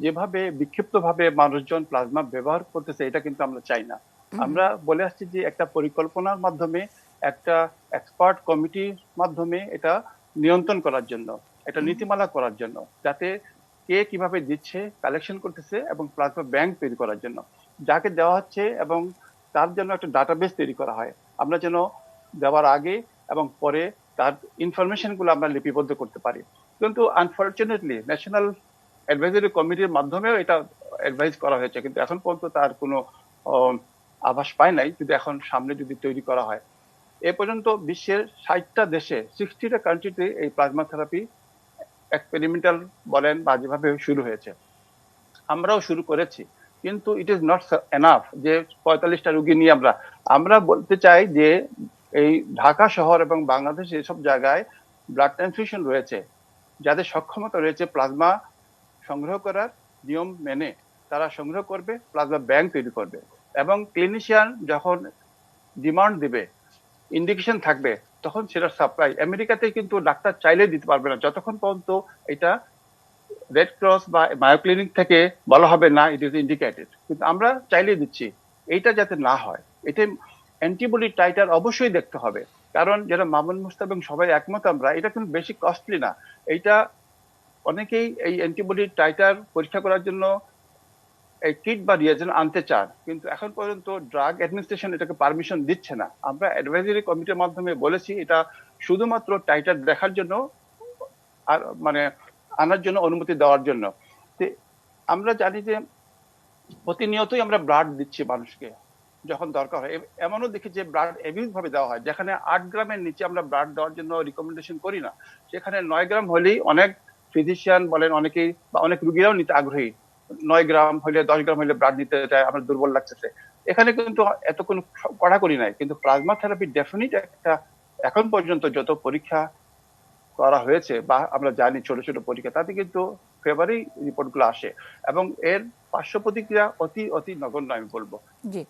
যেভাবে বিক্ষিপ্তভাবে মানুষজন প্লাজমা ব্যবহার করতেছে এটা কিন্তু আমরা চাই না। আমরা বলে আসছি যে একটা পরিকল্পনার মাধ্যমে, একটা এক্সপার্ট কমিটির মাধ্যমে এটা নিয়ন্ত্রণ করার জন্য, একটা নীতিমালা করার জন্য, যাতে কে কিভাবে দিচ্ছে, কালেকশন করতেছে এবং প্লাজমা ব্যাংক তৈরি করার জন্য যাকে দেওয়া হচ্ছে, এবং তার জন্য একটা ডাটাবেস তৈরি করা হয়। আমরা যেন দেওয়ার আগে এবং পরে তার ইনফরমেশন গুলো আমরা লিপিবদ্ধ করতে পারি। কিন্তু আনফরচুনেটলি ন্যাশনাল অ্যাডভাইজারি কমিটির মাধ্যমেও এটা অ্যাডভাইস করা হয়েছে, কিন্তু এখন পর্যন্ত তার কোনো আভাস পায় নাই। যদি এখন সামনে যদি তৈরি করা হয়, এ পর্যন্ত বিশ্বের 60টা দেশে, 60টা কান্ট্রিতে এই প্লাজমা থেরাপি এক্সপেরিমেন্টাল বলেন বা যেভাবে শুরু হয়েছে, আমরাও শুরু করেছি। কিন্তু ইট ইজ নট এনাফ যে 45টা রোগী নিয়ে আমরা বলতে চাই যে এই ঢাকা শহর এবং বাংলাদেশ এসব জায়গায় ব্লাড ট্রান্সফিউশন রয়েছে, যাদের সক্ষমতা রয়েছে প্লাজমা সংগ্রহ করার নিয়ম মেনে তারা সংগ্রহ করবে, প্লাজমা ব্যাংক তৈরি করবে, এবং ক্লিনিশিয়ান যখন ডিমান্ড দিবে, ইন্ডিকেশন থাকবে, তখন সেটা সাপ্লাই। আমেরিকাতে কিন্তু ডাক্তার চাইলে দিতে পারবে না যতক্ষণ পর্যন্ত এটা রেড ক্রস বা মায়ো ক্লিনিক থেকে বলা হবে না ইট ইজ ইন্ডিকেটেড। কিন্তু আমরা চাইলে দিচ্ছি। এইটা যাতে না হয়, এটা অ্যান্টিবডি টাইটার অবশ্যই দেখতে হবে। কারণ যেটা মামুন মুস্তাক এবং সবাই একমত, আমরা এটা কিন্তু বেশি কস্টলি না। এইটা অনেকেই এই অ্যান্টিবডি টাইটার পরীক্ষা করার জন্য এই কিট বা রিয়েজেন্ট আনতে চান, কিন্তু এখন পর্যন্ত ড্রাগ অ্যাডমিনিস্ট্রেশন এটাকে পারমিশন দিচ্ছে না। আমরা অ্যাডভাইজারি কমিটির মাধ্যমে বলেছি এটা শুধুমাত্র টাইটার দেখার জন্য, আর মানে আনার জন্য অনুমতি দেওয়ার জন্য। আমরা জানি যে প্রতিনিয়তই আমরা ব্লাড দিচ্ছি মানুষকে যখন দরকার হয়। এমনও দেখি যে ব্লাড এবিউজ ভাবে দেওয়া হয়, যেখানে 8 গ্রামের নিচে আমরা ব্লাড দেওয়ার জন্য রিকমেন্ডেশন করি না, সেখানে 9 গ্রাম হলেই অনেক ফিজিশিয়ান বলেন, অনেকেই বা অনেক রুগীরাও নিতে আগ্রহী। 9 গ্রাম হলে 10 গ্রাম হলে ব্লাড নিতে চায়, আমার দুর্বল লাগতেছে। এখানে কিন্তু এত কোনো কড়াকড়ি নাই। কিন্তু প্লাজমা থেরাপি ডেফিনিট একটা, এখন পর্যন্ত যত পরীক্ষা করা হয়েছে বা আমরা জানি ছোট ছোট পরীক্ষা, তাতে কিন্তু ফেভারি রিপোর্ট গুলো আসে, এবং এর পার্শ্ব প্রতিক্রিয়া অতি অতি নগণ্য আমি বলবো।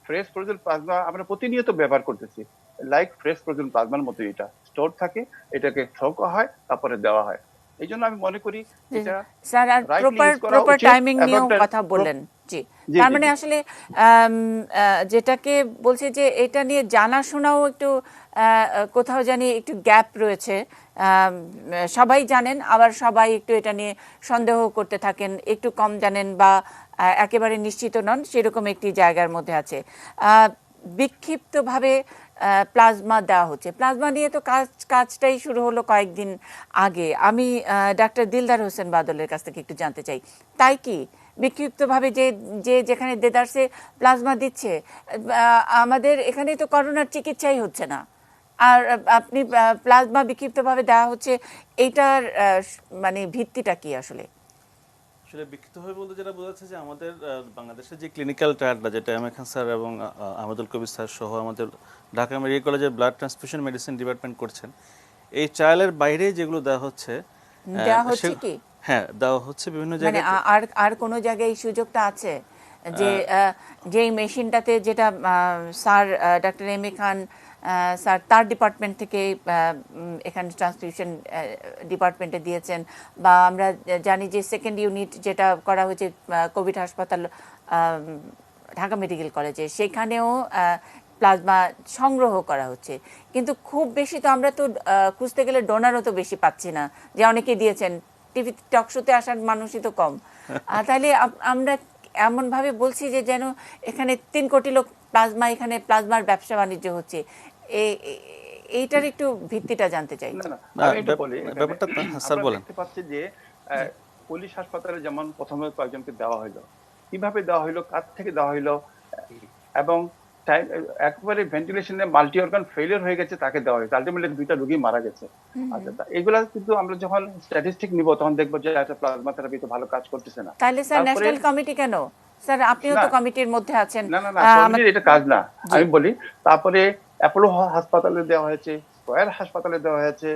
ফ্রেশ ফ্রোজেন প্লাজমা আমরা প্রতিনিয়ত ব্যবহার করতেছি, লাইক ফ্রেশ ফ্রোজেন প্লাজমার মতো এটা স্টোর থাকে, এটাকে থ্রো করা হয়, তারপরে দেওয়া হয়। এই জন্য আমি মনে করি এটা স্যার আর প্রপার টাইমিং নিয়েও কথা বললেন। জি, তার মানে আসলে যেটাকে বলছে যে এটা নিয়ে জানাশোনাও একটু কোথাও জানি একটু গ্যাপ রয়েছে। সবাই জানেন, আবার সবাই একটু এটা নিয়ে সন্দেহ করতে থাকেন, একটু কম জানেন বা একেবারে নিশ্চিত নন, সেরকম একটি জায়গার মধ্যে আছে। বিক্ষিপ্তভাবে প্লাজমা দেওয়া হচ্ছে। প্লাজমা নিয়ে তো কাজটাই শুরু হলো কয়েকদিন আগে। আমি ডাক্তার দিলদার হোসেন বাদলের কাছ থেকে একটু জানতে চাই, তাই কি বিক্ষিপ্তভাবে যে যেখানে দেদারসে প্লাজমা দিচ্ছে? আমাদের এখানে তো করোনার চিকিৎসাই হচ্ছে না, আর আপনি প্লাজমা বিক্ষিপ্তভাবে দেওয়া হচ্ছে, এইটার মানে ভিত্তিটা কি আসলে? আসলে বিক্ষিপ্তভাবে বলতে যেটা বোঝাচ্ছে যে আমাদের বাংলাদেশের যে ক্লিনিক্যাল ট্রায়ালটা, যেটা এম এ খান স্যার এবং আহমদুল কবির স্যার সহ আমাদের ঢাকা মেডিকেল কলেজের ব্লাড ট্রান্সফিউশন মেডিসিন ডিপার্টমেন্ট করছেন, এই ট্রায়ালের বাইরে যেগুলো দেওয়া হচ্ছে কি? হ্যাঁ, দেওয়া হচ্ছে বিভিন্ন জায়গায়। আর কোনো জায়গায় এই সুযোগটা আছে যে যেই মেশিনটাতে, যেটা sir doctor M A Khan sir তার ডিপার্টমেন্ট থেকে এখানে ট্রান্সফিউশন ডিপার্টমেন্টে দিয়েছেন, বা আমরা জানি যে সেকেন্ড ইউনিট যেটা করা হয়েছে কোভিড হাসপাতাল ঢাকা মেডিকেল কলেজে, সেখানেও প্লাজমা সংগ্রহ করা হচ্ছে, কিন্তু খুব বেশি তো আমরা তো খুঁজতে গেলে ডোনারও তো বেশি পাচ্ছি না, যে অনেকে দিয়েছেন। টিভি টক শোতে আসার মানুষই তো কম। তাহলে আমরা এমন ভাবে বলছি যে যেন এখানে 3 কোটি লোক প্লাজমা, এখানে প্লাজমার ব্যবসা বাণিজ্য হচ্ছে। এইটার একটু ভিত্তিটা জানতে চাই। ব্যাপারটা স্যার বলেন। দেখতে পাচ্ছি যে পুলিশ হাসপাতালে যেমন প্রথমে কয়েকজনকে দেওয়া হলো, কিভাবে দেওয়া হলো, কার থেকে দেওয়া হলো, এবং একবারে ভেন্টিলেশনে মাল্টি অর্গান ফেলিয়ার হয়ে গেছে তাকে দেওয়া হয়েছে, আলটিমেটলি 2টা রোগী মারা গেছে। আচ্ছা, এগুলা কিন্তু আমরা যখন স্ট্যাটিস্টিক নিব তখন দেখবো যে একটা প্লাজমা থেরাপি তো ভালো কাজ করতেছে না। তাহলে স্যার ন্যাশনাল কমিটি কেন? স্যার আপনিও তো কমিটির মধ্যে আছেন। না, কমিটির এটা কাজ না, আমি বলি। তারপরে অ্যাপোলো হাসপাতালে দেওয়া হয়েছে, স্কয়ার হাসপাতালে দেওয়া হয়েছে,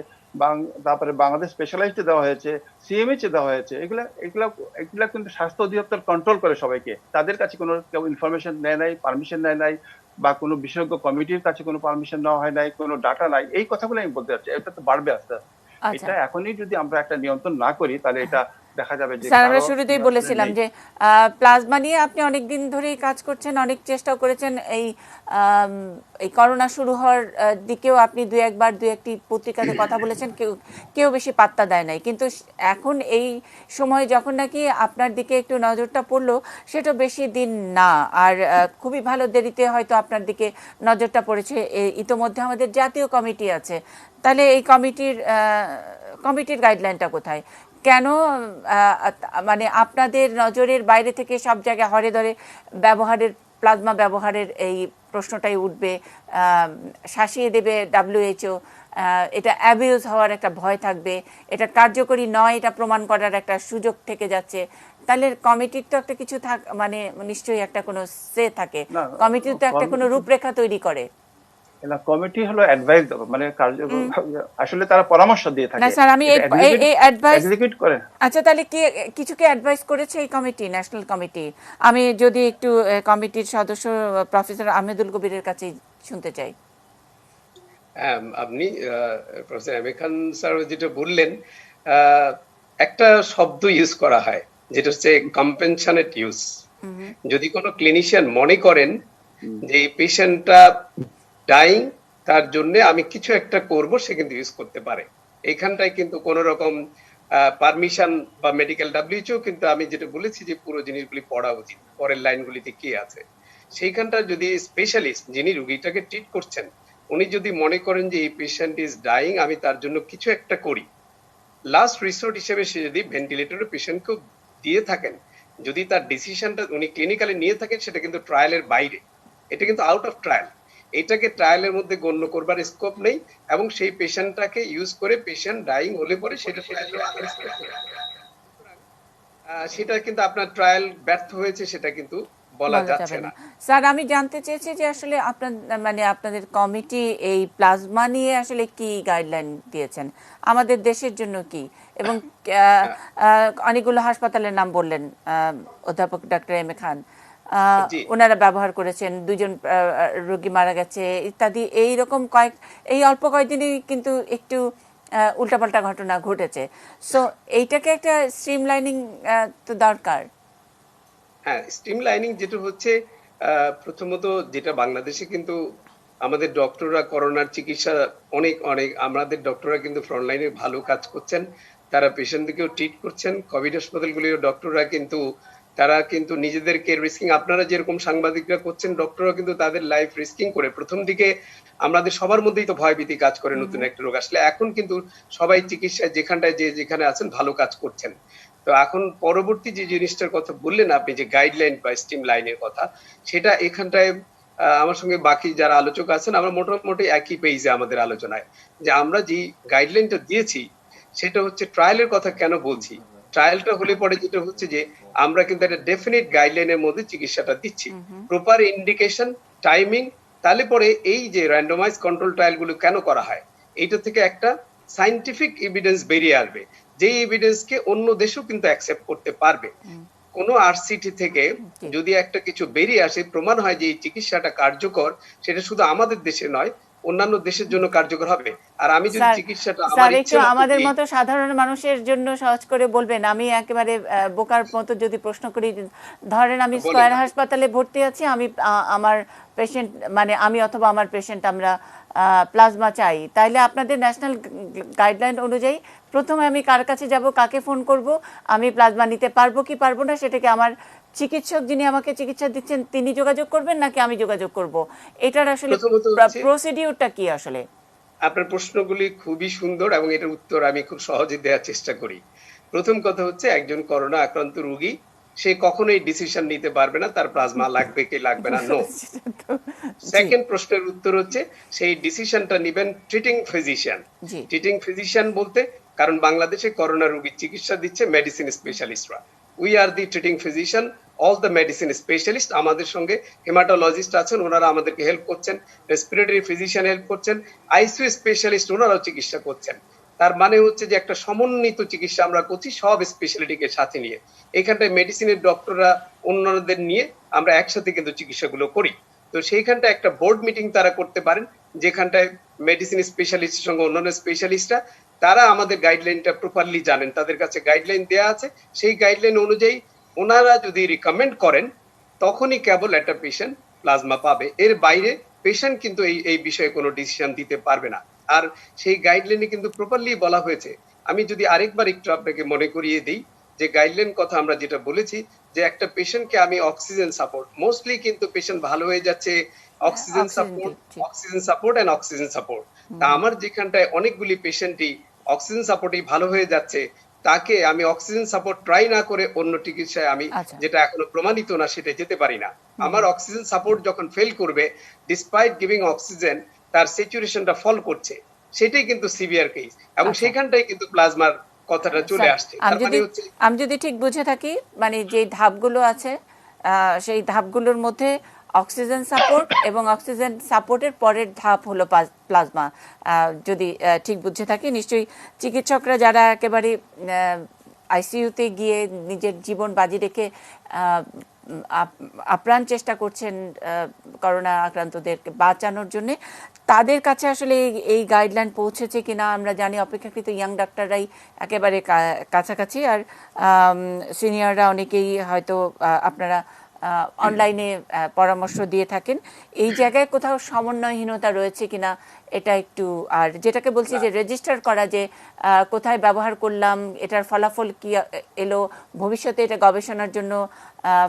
তারপরে বাংলাদেশ স্পেশালাইজড দেওয়া হয়েছে, সিএমএইচ দেওয়া হয়েছে। এগুলা কিন্তু স্বাস্থ্য অধিদপ্তর কন্ট্রোল করে সবাইকে। তাদের কাছে কোনো কেউ ইনফরমেশন নেয় নাই, পারমিশন নেয় নাই, বা কোনো বিশেষজ্ঞ কমিটির কাছে কোনো পারমিশন নেওয়া হয় নাই, কোনো ডাটা নাই। এই কথাগুলো আমি বলতে চাচ্ছি। এটা তো বাড়বে আস্তে আস্তে। এটা এখনই যদি আমরা একটা নিয়ন্ত্রণ না করি, তাহলে এটা দেখা যাবে যে স্যার, আমরা শুরুতেই বলেছিলাম যে প্লাজমা নিয়ে আপনি অনেকদিন ধরেই কাজ করছেন, অনেক চেষ্টাও করেছেন। এই করোনা শুরু হওয়ার দিকেও আপনি দু একটি পত্রিকাতে কথা বলেছেন, কেউ বেশি পাত্তা দেয় নাই। কিন্তু এখন এই সময় যখন নাকি আপনার দিকে একটু নজরটা পড়লো, সেটা বেশি দিন না, আর খুবই ভালো দেরিতে হয়তো আপনার দিকে নজরটা পড়েছে। ইতোমধ্যে আমাদের জাতীয় কমিটি আছে, তাহলে এই কমিটির গাইডলাইনটা কোথায়? কেন মানে আপনাদের নজরের বাইরে থেকে সব জায়গায় হরে ধরে প্লাজমা ব্যবহারের এই প্রশ্নটাই উঠবে, শাসিয়ে দেবে WHO, এটা অ্যাবিউজ হওয়ার একটা ভয় থাকবে, এটা কার্যকরী নয় এটা প্রমাণ করার একটা সুযোগ থেকে যাচ্ছে। তাহলে কমিটির তো একটা কিছু মানে নিশ্চয়ই একটা কোনো সে থাকে, কমিটি তো একটা কোনো রূপরেখা তৈরি করে। কমিটি হলো অ্যাডভাইস, মানে আসলে তারা পরামর্শ দিয়ে থাকে। না স্যার, আমি এই অ্যাডভাইস এক্সিকিউট করে। আচ্ছা, তাহলে কি কিছুকে অ্যাডভাইস করেছে এই কমিটি, ন্যাশনাল কমিটি? আমি যদি একটু কমিটির সদস্য প্রফেসর আহমেদুল কবিরের কাছে শুনতে চাই। আপনি প্রফেসর আহমেদ খান স্যার যেটা বললেন, একটা শব্দ ইউজ করা হয় যেটা হচ্ছে কম্পেনশনেট ইউজ। যদি কোনো ক্লিনিশিয়ান মনে করেন যে এই পেশেন্টটা ডাইং, তার জন্য আমি কিছু একটা করব, সে কিন্তু ইউজ করতে পারে। এইখানটায় কিন্তু কোন রকম পারমিশন বা মেডিকেল WHO, কিন্তু আমি যেটা বলেছি যে পুরো জিনিসগুলি পড়া উচিত, পরের লাইনগুলিতে কি আছে। সেইখানটা যদি স্পেশালিস্ট যিনি রোগীটাকে ট্রিট করছেন, উনি যদি মনে করেন যে এই পেশেন্ট ইজ ডাইং, আমি তার জন্য কিছু একটা করি, লাস্ট রিসোর্ট হিসেবে সে যদি ভেন্টিলেটরের পেশেন্টকে দিয়ে থাকেন, যদি তার ডিসিশনটা উনি ক্লিনিক্যালি নিয়ে থাকেন, সেটা কিন্তু ট্রায়ালের বাইরে, এটা কিন্তু আউট অফ ট্রায়াল। এটাকে ট্রায়ালের মধ্যে গণ্য করবার স্কোপ নেই, এবং সেই পেশেন্টটাকে ইউজ করে পেশেন্ট ডাইং হলে পরে সেটা কিন্তু আপনার ট্রায়াল ব্যর্থ হয়েছে, সেটা কিন্তু বলা যাচ্ছে না। স্যার, আমি জানতে চেয়েছি যে আসলে আপনাদের কমিটি এই প্লাজমা নিয়ে আসলে কি গাইডলাইন দিয়েছেন, আমাদের দেশের জন্য কি, এবং অনেকগুলো হাসপাতালের নাম বললেন অধ্যাপক ডক্টর এম এ খান, ওনারা ব্যবহার করেছেন, 2জন রোগী মারা গেছে ইত্যাদি। এইরকম এই অল্প কয়েকদিনই কিন্তু একটু উল্টাপাল্টা ঘটনা ঘটেছে। সো এইটাকে একটা স্ট্রিমলাইনিং তো দরকার। হ্যাঁ, স্ট্রিমলাইনিং যেটা হচ্ছে, প্রথমত যেটা বাংলাদেশে কিন্তু আমাদের ডক্টররা করোনার চিকিৎসা অনেক আমাদের ডক্টররা কিন্তু ফ্রন্টলাইনে ভালো কাজ করছেন, তারা পেশেন্টদেরকেও ট্রিট করছেন। কোভিড হাসপাতালগুলির ডক্টররা কিন্তু তারা কিন্তু নিজেদেরকে রিস্কিং, আপনারা যেরকম সাংবাদিকরা করছেন, ডক্টররা কিন্তু তাদের লাইফ রিস্কিং করে। প্রথম দিকে আমাদের সবার মধ্যেই তো ভয়ভীতি কাজ করে নতুন একটা রোগ আসলে, এখন কিন্তু সবাই চিকিৎসায় যেখানটায় যেখানে আছেন ভালো কাজ করছেন। তো এখন পরবর্তী যে জিনিসটার কথা বললেন আপনি, যে গাইডলাইন বা স্ট্রিম লাইনের কথা, সেটা এখানটায় আমার সঙ্গে বাকি যারা আলোচক আছেন, আমরা মোটামুটি একই পেজে আমাদের আলোচনায়, যে আমরা যে গাইডলাইনটা দিয়েছি সেটা হচ্ছে ট্রায়ালের কথা কেন বলছি। ট্রায়ালটা হলে পরে যেটা হচ্ছে যে আমরা কিন্তু একটা ডেফিনিট গাইডলাইনের মধ্যে চিকিৎসাটা দিচ্ছি, প্রপার ইন্ডিকেশন, টাইমিং, তাহলে পরে এই যে র্যান্ডমাইজ কন্ট্রোল ট্রায়ালগুলো কেন করা হয়, এইটা থেকে একটা সায়েন্টিফিক এভিডেন্স বেরিয়ে আসবে, যে এভিডেন্সকে অন্য দেশও কিন্তু অ্যাকসেপ্ট করতে পারবে। কোনো RCT থেকে যদি একটা কিছু বেরিয়ে আসে, প্রমাণ হয় যে এই চিকিৎসাটা কার্যকর, সেটা শুধু আমাদের দেশে নয়, অন্যান্য দেশের জন্য কার্যকর হবে। আর আমি যদি চিকিৎসাটা আমাদের মতো সাধারণ মানুষের জন্য সহজ করে বলবেন, আমি একেবারে বোকার মতো যদি প্রশ্ন করি, ধরেন আমি স্কয়ার হাসপাতালে ভর্তি আছি, আমার পেশেন্ট আমি অথবা আমার পেশেন্ট আমরা প্লাজমা চাই, তাইলে আপনাদের ন্যাশনাল গাইডলাইন অনুযায়ী প্রথমে আমি কার কাছে যাব, কাকে ফোন করব, আমি প্লাজমা নিতে পারবো কি পারবো না, সেটাকে আমার চিকিৎসক যিনি আমাকে চিকিৎসা দিচ্ছেন তিনি যোগাযোগ করবেন নাকি আমি যোগাযোগ করব? এটার আসলে প্রসিডিউরটা কি? আসলে আপনার প্রশ্নগুলি খুবই সুন্দর এবং এটার উত্তর আমি খুব সহজে দেওয়ার চেষ্টা করি। প্রথম কথা হচ্ছে, একজন করোনা আক্রান্ত রোগী সে কখনোই ডিসিশন নিতে পারবে না তার প্লাজমা লাগবে কি লাগবে না, নো। সেকেন্ড প্রশ্নের উত্তর হচ্ছে, সেই ডিসিশনটা নেবেন ট্রিটিং ফিজিশিয়ান। ট্রিটিং ফিজিশিয়ান বলতে, কারণ বাংলাদেশে করোনা রোগীর চিকিৎসা দিচ্ছে মেডিসিন স্পেশালিস্টরা, we are the treating physician, all the medicine specialist. আমাদের সঙ্গে হেমাটোলজিস্ট আছেন, ওনারা আমাদেরকে হেল্প করছেন, রেসপিরেটরি ফিজিশিয়ান হেল্প করছেন, ICU স্পেশালিস্ট ওনারাও চিকিৎসা করছেন। তার মানে হচ্ছে যে একটা সমন্বিত চিকিৎসা আমরা করছি সব স্পেশালিটিকে সাথে নিয়ে। এখানটায় মেডিসিনের ডক্টররা অন্যদের নিয়ে আমরা একসাথে কিন্তু চিকিৎসাগুলো করি। তো সেইখানটা একটা বোর্ড মিটিং তারা করতে পারেন, যেখানটায় মেডিসিন স্পেশালিস্টের সঙ্গে অন্যান্য স্পেশালিস্টরা তারা আমাদের গাইডলাইনটা প্রপারলি জানেন, তাদের কাছে গাইডলাইন দেওয়া আছে। সেই গাইডলাইন অনুযায়ী ওনারা যদি রিকমেন্ড করেন তখনই কেবল একটা পেশেন্ট প্লাজমা পাবে। এর বাইরে পেশেন্ট কিন্তু এই বিষয়ে কোনো ডিসিশন দিতে পারবে না। আর সেই গাইডলাইনে কিন্তু প্রপারলি বলা হয়েছে। আমি যদি আরেকবার একটু আপনাকে মনে করিয়ে দিই যে গাইডলাইন কথা আমরা যেটা বলেছি যে একটা পেশেন্টকে আমি অক্সিজেন সাপোর্ট, মোস্টলি কিন্তু পেশেন্ট ভালো হয়ে যাচ্ছে oxygen support and oxygen support. তা আমার যেখানটায় অনেকগুলি পেশেন্টই অক্সিজেন সাপোর্টই ভালো হয়ে যাচ্ছে, তাকে আমি অক্সিজেন সাপোর্ট ট্রাই না করে অন্য চিকিৎসায় আমি যেটা এখনো প্রমাণিত না সেটা যেতে পারি না। আমার অক্সিজেন সাপোর্ট যখন ফেল করবে, ডিসপাইট গিভিং অক্সিজেন তার স্যাচুরেশনটা ফল করছে, সেটাই কিন্তু সিভিয়ার কেস, এবং সেইখানটাই কিন্তু প্লাজমার কথাটা চলে আসছে। আমি যদি ঠিক বুঝে থাকি, মানে যে ধাপগুলো আছে সেই ধাপগুলোর মধ্যে অক্সিজেন সাপোর্ট এবং অক্সিজেন সাপোর্টের পরের ধাপ হলো প্লাজমা, যদি ঠিক বুঝে থাকি। নিশ্চয়ই চিকিৎসকরা যারা একেবারে আইসিইউতে গিয়ে নিজের জীবন বাজি রেখে আপ্রাণ চেষ্টা করছেন করোনা আক্রান্তদেরকে বাঁচানোর জন্য, তাদের কাছে আসলে এই গাইডলাইন পৌঁছেছে কিনা আমরা জানি। অপেক্ষাকৃত ইয়াং ডাক্তাররাই একেবারে কাছাকাছি, আর সিনিয়ররা অনেকেই হয়তো আপনারা অনলাইনে পরামর্শ দিয়ে থাকেন। এই জায়গায় কোথাও সমন্বয়হীনতা রয়েছে কিনা এটা একটু, আর যেটাকে বলছি যে রেজিস্টার করা, যে কোথায় ব্যবহার করলাম, এটার ফলাফল কি এলো, ভবিষ্যতে এটা গবেষণার জন্য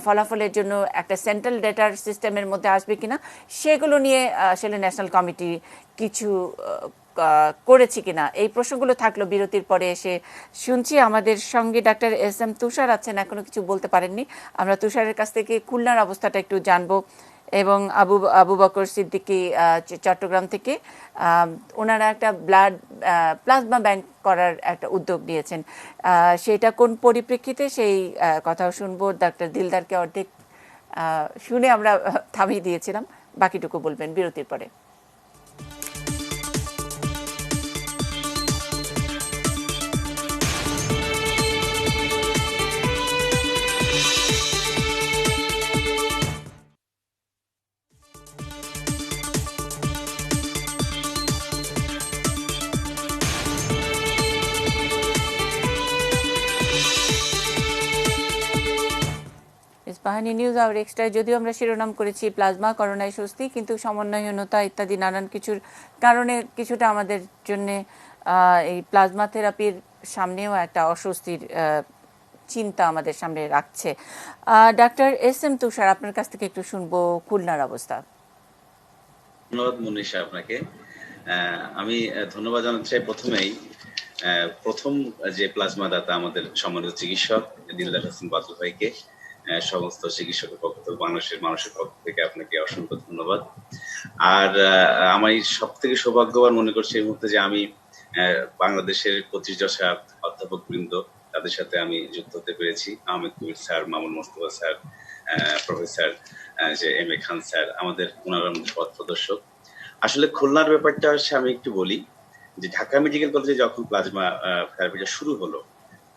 ফলাফলের জন্য একটা সেন্ট্রাল ডেটার সিস্টেমের মধ্যে আসবে কিনা, সেগুলো নিয়ে আসলে ন্যাশনাল কমিটি কিছু করেছে কিনা, এই প্রশ্নগুলো থাকলো। বিরতির পরে এসে শুনছি। আমাদের সঙ্গে ডাক্তার এস এম তুষার আছেন, এখনো কিছু বলতে পারেননি। আমরা তুষারের কাছ থেকে খুলনার অবস্থাটা একটু জানবো, এবং আবু বকর সিদ্দিকী চট্টগ্রাম থেকে, ওনারা একটা প্লাজমা ব্যাংক করার একটা উদ্যোগ নিয়েছেন। সেটা কোন পরিপ্রেক্ষিতে সেই কথাও শুনবো। ডাক্তার দিলদারকে অর্ধেক শুনে আমরা থামিয়ে দিয়েছিলাম, বাকিটুকু বলবেন বিরতির পরে। ইস্পাহানি নিউজ আওয়ার এক্সট্রায় যদিও আমরা শিরোনাম করেছি প্লাজমা করোনায় স্বস্তি, কিন্তু সমন্বয়হীনতা ইত্যাদি নানান কিছুর কারণে কিছুটা আমাদের জন্য এই প্লাজমা থেরাপির সামনেও একটা অস্বস্তির চিন্তা আমাদের সামনে রাখছে। ডাক্তার এস এম তুষার, আপনার কাছ থেকে একটু শুনবো খুলনার অবস্থা। ধন্যবাদ মনীষা আপনাকে। আমি ধন্যবাদ জানাচ্ছি প্রথমেই প্রথম যে প্লাজমা দাতা আমাদের সম্মানিত চিকিৎসক দিলদার হোসেন বাদল ভাইকে, সমস্ত চিকিৎসকের পক্ষ থেকে, মানুষের পক্ষ থেকে আপনাকে অসংখ্য ধন্যবাদ। আর আমি সব থেকে সৌভাগ্যবান মনে করছি এই মুহূর্তে যে আমি বাংলাদেশের 25 দশা অধ্যাপক বৃন্দ, তাদের সাথে আমি যুক্ত হতে পেরেছি। Ahmed Kabir sir, Mamun Mostafa sir, professor J M A Khan sir, আমাদের ওনারা পদ প্রদর্শক। আসলে খুলনার ব্যাপারটা হচ্ছে আমি একটু বলি যে ঢাকা মেডিকেল কলেজে যখন প্লাজমা থেরাপিটা শুরু হলো,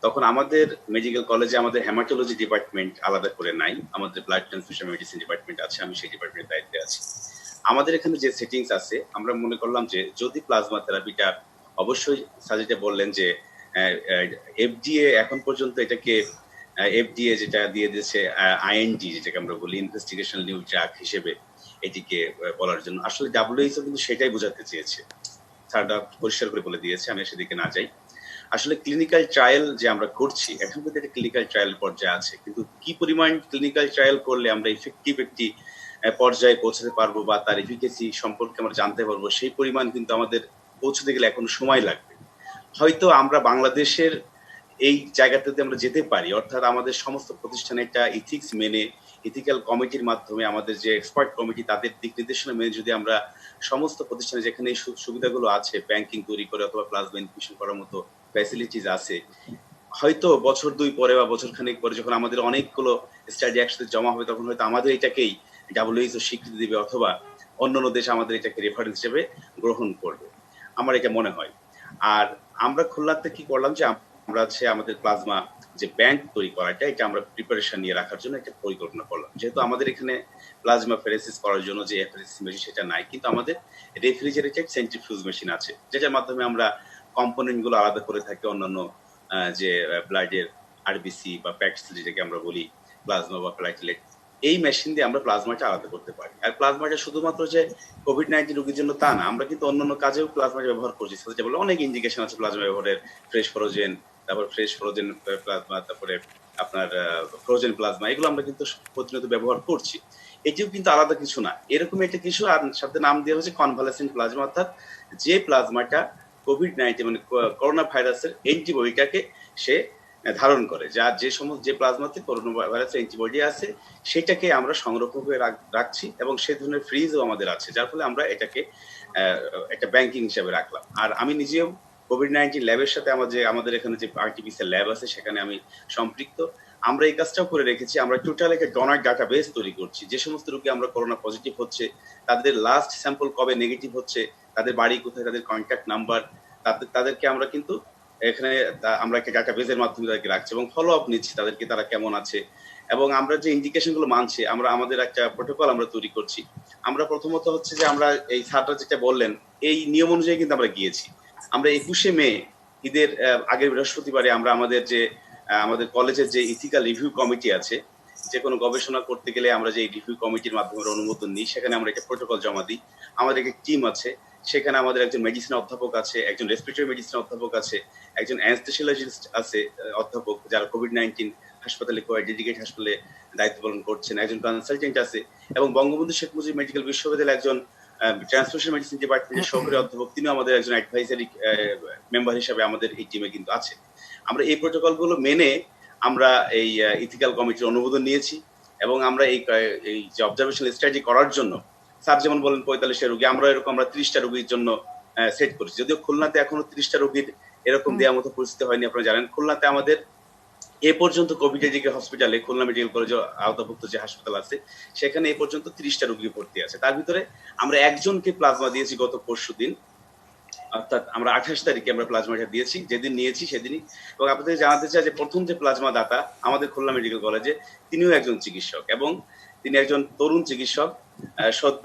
তখন আমাদের মেডিকেল কলেজে আমাদের হেমাটোলজি ডিপার্টমেন্ট আলাদা করে নাই, আমাদের ব্লাড ট্রান্সফিউশন মেডিসিন ডিপার্টমেন্ট আছে, আমি সেই ডিপার্টমেন্টের দায়িত্বে আছি। আমাদের এখানে যে সেটিংস আছে, আমরা মনে করলাম যে যদি প্লাজমা থেরাপিটা, অবশ্যই সাজিটা বললেন যে এফডিএ এখন পর্যন্ত এটাকে এফডিএ যেটা দিয়ে দিয়েছে আইএনডি, যেটাকে আমরা বলি ইনভেস্টিগেশন নিউ ড্রাগ হিসেবে এটিকে বলার জন্য, আসলে ডাব্লিউএইচও কিন্তু সেটাই বোঝাতে চেয়েছে, স্যাররা পরিষ্কার করে বলে দিয়েছে, আমি সেদিকে না যাই। আসলে ক্লিনিক্যাল ট্রায়াল যে আমরা করছি, এখন কিন্তু একটা ক্লিনিক্যাল ট্রায়াল পর্যায়ে আছে, কিন্তু কি পরিমাণ ক্লিনিক্যাল ট্রায়াল করলে আমরা ইফেক্টিভ একটি পর্যায়ে পৌঁছাতে পারবো বা তার এফিকেসি সম্পর্কে আমরা জানতে পারবো, সেই পরিমাণ কিন্তু আমাদের পৌঁছতে গেলে এখন সময় লাগবে। হয়তো আমরা বাংলাদেশের এই জায়গাটাতে আমরা যেতে পারি, অর্থাৎ আমাদের সমস্ত প্রতিষ্ঠানে একটা ইথিক্স মেনে, ইথিক্যাল কমিটির মাধ্যমে, আমাদের যে এক্সপার্ট কমিটি তাদের দিক নির্দেশনা মেনে যদি আমরা সমস্ত প্রতিষ্ঠানে যেখানে এই সুবিধাগুলো আছে, ব্যাংকিং তৈরি করে অথবা প্লাজমা ইনফিউশন করার মতো ফ্যাসিলিটিস আছে, হয়তো বছর 2 পরে বা বছর খানেক পরে যখন আমাদের অনেকগুলো স্টাডি একসাথে জমা হবে, তখন হয়তো আমাদের এটাকেই ডাব্লিউএইচও স্বীকৃতি দিবে অথবা অন্যান্য দেশ আমাদের এটাকে রেফারেন্স হিসেবে গ্রহণ করবে, আমার এটা মনে হয়। আর আমরা খুলনাতে কি করলাম যে আমরা হচ্ছে আমাদের প্লাজমা যে ব্যাংক তৈরি করাটা, এটা আমরা প্রিপারেশন নিয়ে রাখার জন্য একটা পরিকল্পনা করলাম। যেহেতু আমাদের এখানে প্লাজমা ফেরেসিস করার জন্য যে এফএসসি মেশিন সেটা নাই, কিন্তু আমাদের রেফ্রিজারেটেড সেন্ট্রিফিউজ মেশিন আছে, যেটার মাধ্যমে আমরা কম্পোনেন্ট গুলো আলাদা করে থাকি অন্যান্য যে ব্লাডের আরবিসি বা প্যাক্স যেটাকে আমরা বলি প্লাজমা বা প্লাটিলেট, এই মেশিন দিয়ে আমরা প্লাজমাটা আলাদা করতে পারি। আর প্লাজমাটা শুধুমাত্র যে কোভিড-19 রোগীর জন্য তা না, আমরা কিন্তু অন্যান্য কাজেও প্লাজমা ব্যবহার করছি। যেমন অনেক ইন্ডিকেশন আছে প্লাজমা ব্যবহারের, ফ্রেশ ফ্রোজেন, তারপর ফ্রেশ ফ্রোজেন প্লাজমা, তারপরে আপনার ফ্রোজেন প্লাজমা, এগুলো আমরা কিন্তু প্রতিনিয়ত ব্যবহার করছি। এটিও কিন্তু আলাদা কিছু না, এরকম একটা কিছু। আর সাথে নাম দেওয়া হচ্ছে কনভালেসেন্ট প্লাজমা, অর্থাৎ যে প্লাজমাটা কোভিড-19 মানে করোনা ভাইরাসের অ্যান্টিবডিটাকে সে ধারণ করে, যার যে সমস্ত যে প্লাজমাতে করোনা ভাইরাসের অ্যান্টিবডি আছে সেটাকে আমরা সংরক্ষণ করে রাখছি, এবং সেই ধরনের ফ্রিজও আমাদের আছে, যার ফলে আমরা এটাকে একটা ব্যাংকিং হিসাবে রাখলাম। আর আমি নিজেও কোভিড-19 ল্যাবের সাথে আমাদের এখানে যে আরটিপিসিআর ল্যাব আছে সেখানে আমি সম্পৃক্ত। আমরা এই কাজটাও করে রেখেছি, আমরা টোটাল একটা ডোনার ডাটাবেস তৈরি করছি। যে সমস্ত রোগী আমরা করোনা পজিটিভ হচ্ছে, তাদের লাস্ট স্যাম্পল কবে নেগেটিভ হচ্ছে, তাদের বাড়ি কোথায়, তাদের কন্ট্যাক্ট নাম্বার, তাদেরকে আমরা কিন্তু এখানে আমরা একটা ডাটাবেসের মাধ্যমে তাদেরকে রাখছি এবং ফলো আপ নিচ্ছি তাদেরকে, তারা কেমন আছে। এবং আমরা যে ইন্ডিকেশন গুলো মানছি, আমাদের একটা প্রোটোকল আমরা তৈরি করছি। আমরা প্রথমত হচ্ছে যে আমরা এই স্যাররা যেটা বললেন এই নিয়ম অনুযায়ী কিন্তু আমরা গিয়েছি। আমরা 21শে মে ঈদের আগের বৃহস্পতিবারে আমরা আমাদের কলেজের যে ইথিক্যাল রিভিউ কমিটি আছে, যে কোনো গবেষণা করতে গেলে আমরা যে রিভিউ কমিটির মাধ্যমে অনুমোদন নিই, সেখানে আমরা একটা প্রোটোকল জমা দিই। আমাদের একটা টিম আছে, সেখানে আমাদের একজন মেডিসিন অধ্যাপক আছে, একজন রেসপিরেটরি মেডিসিন অধ্যাপক আছে, একজন অ্যানেস্থেসিওলজিস্ট আছে অধ্যাপক, যারা কোভিড-19 হাসপাতালে ডেডিকেট হাসপাতালে দায়িত্ব পালন করছেন, একজন কনসালটেন্ট আছে, এবং বঙ্গবন্ধু শেখ মুজিব মেডিকেল বিশ্ববিদ্যালয়ের একজন ট্রান্সফিউশন মেডিসিন ডিপার্টমেন্টের সহকারী অধ্যাপক, তিনিও আমাদের একজন অ্যাডভাইজারি মেম্বার হিসেবে আমাদের এই টিমে কিন্তু আছে। আমরা এই প্রোটোকল গুলো মেনে আমরা এই ইথিক্যাল কমিটির অনুমোদন নিয়েছি, এবং আমরা এই যে অবজারভেশন স্ট্র্যাটেজি করার জন্য, স্যার যেমন বলেন 45টা রোগী, আমরা 30টা রোগীর জন্য সেট করছি। যদিও খুলনাতে এখনো 30টা রোগীর এরকম দেওয়ার মতো পরিস্থিতি হয়নি। আপনারা জানেন খুলনাতে আমাদের এ পর্যন্ত কোভিড হসপিটালে, খুলনা মেডিকেল কলেজ আওতাভুক্ত যে হাসপাতাল আছে, সেখানে এ পর্যন্ত 30টা রোগী ভর্তি আছে। তার ভিতরে আমরা একজনকে প্লাজমা দিয়েছি গত পরশুদিন, অর্থাৎ আমরা 28 তারিখে আমরা প্লাজমাটা দিয়েছি, যেদিন নিয়েছি সেদিনই। এবং আপনাদের জানাতে চাই যে প্রথম যে প্লাজমা দাতা আমাদের খুলনা মেডিকেল কলেজে, তিনিও একজন চিকিৎসক, এবং তিনি একজন তরুণ চিকিৎসক। সদ্য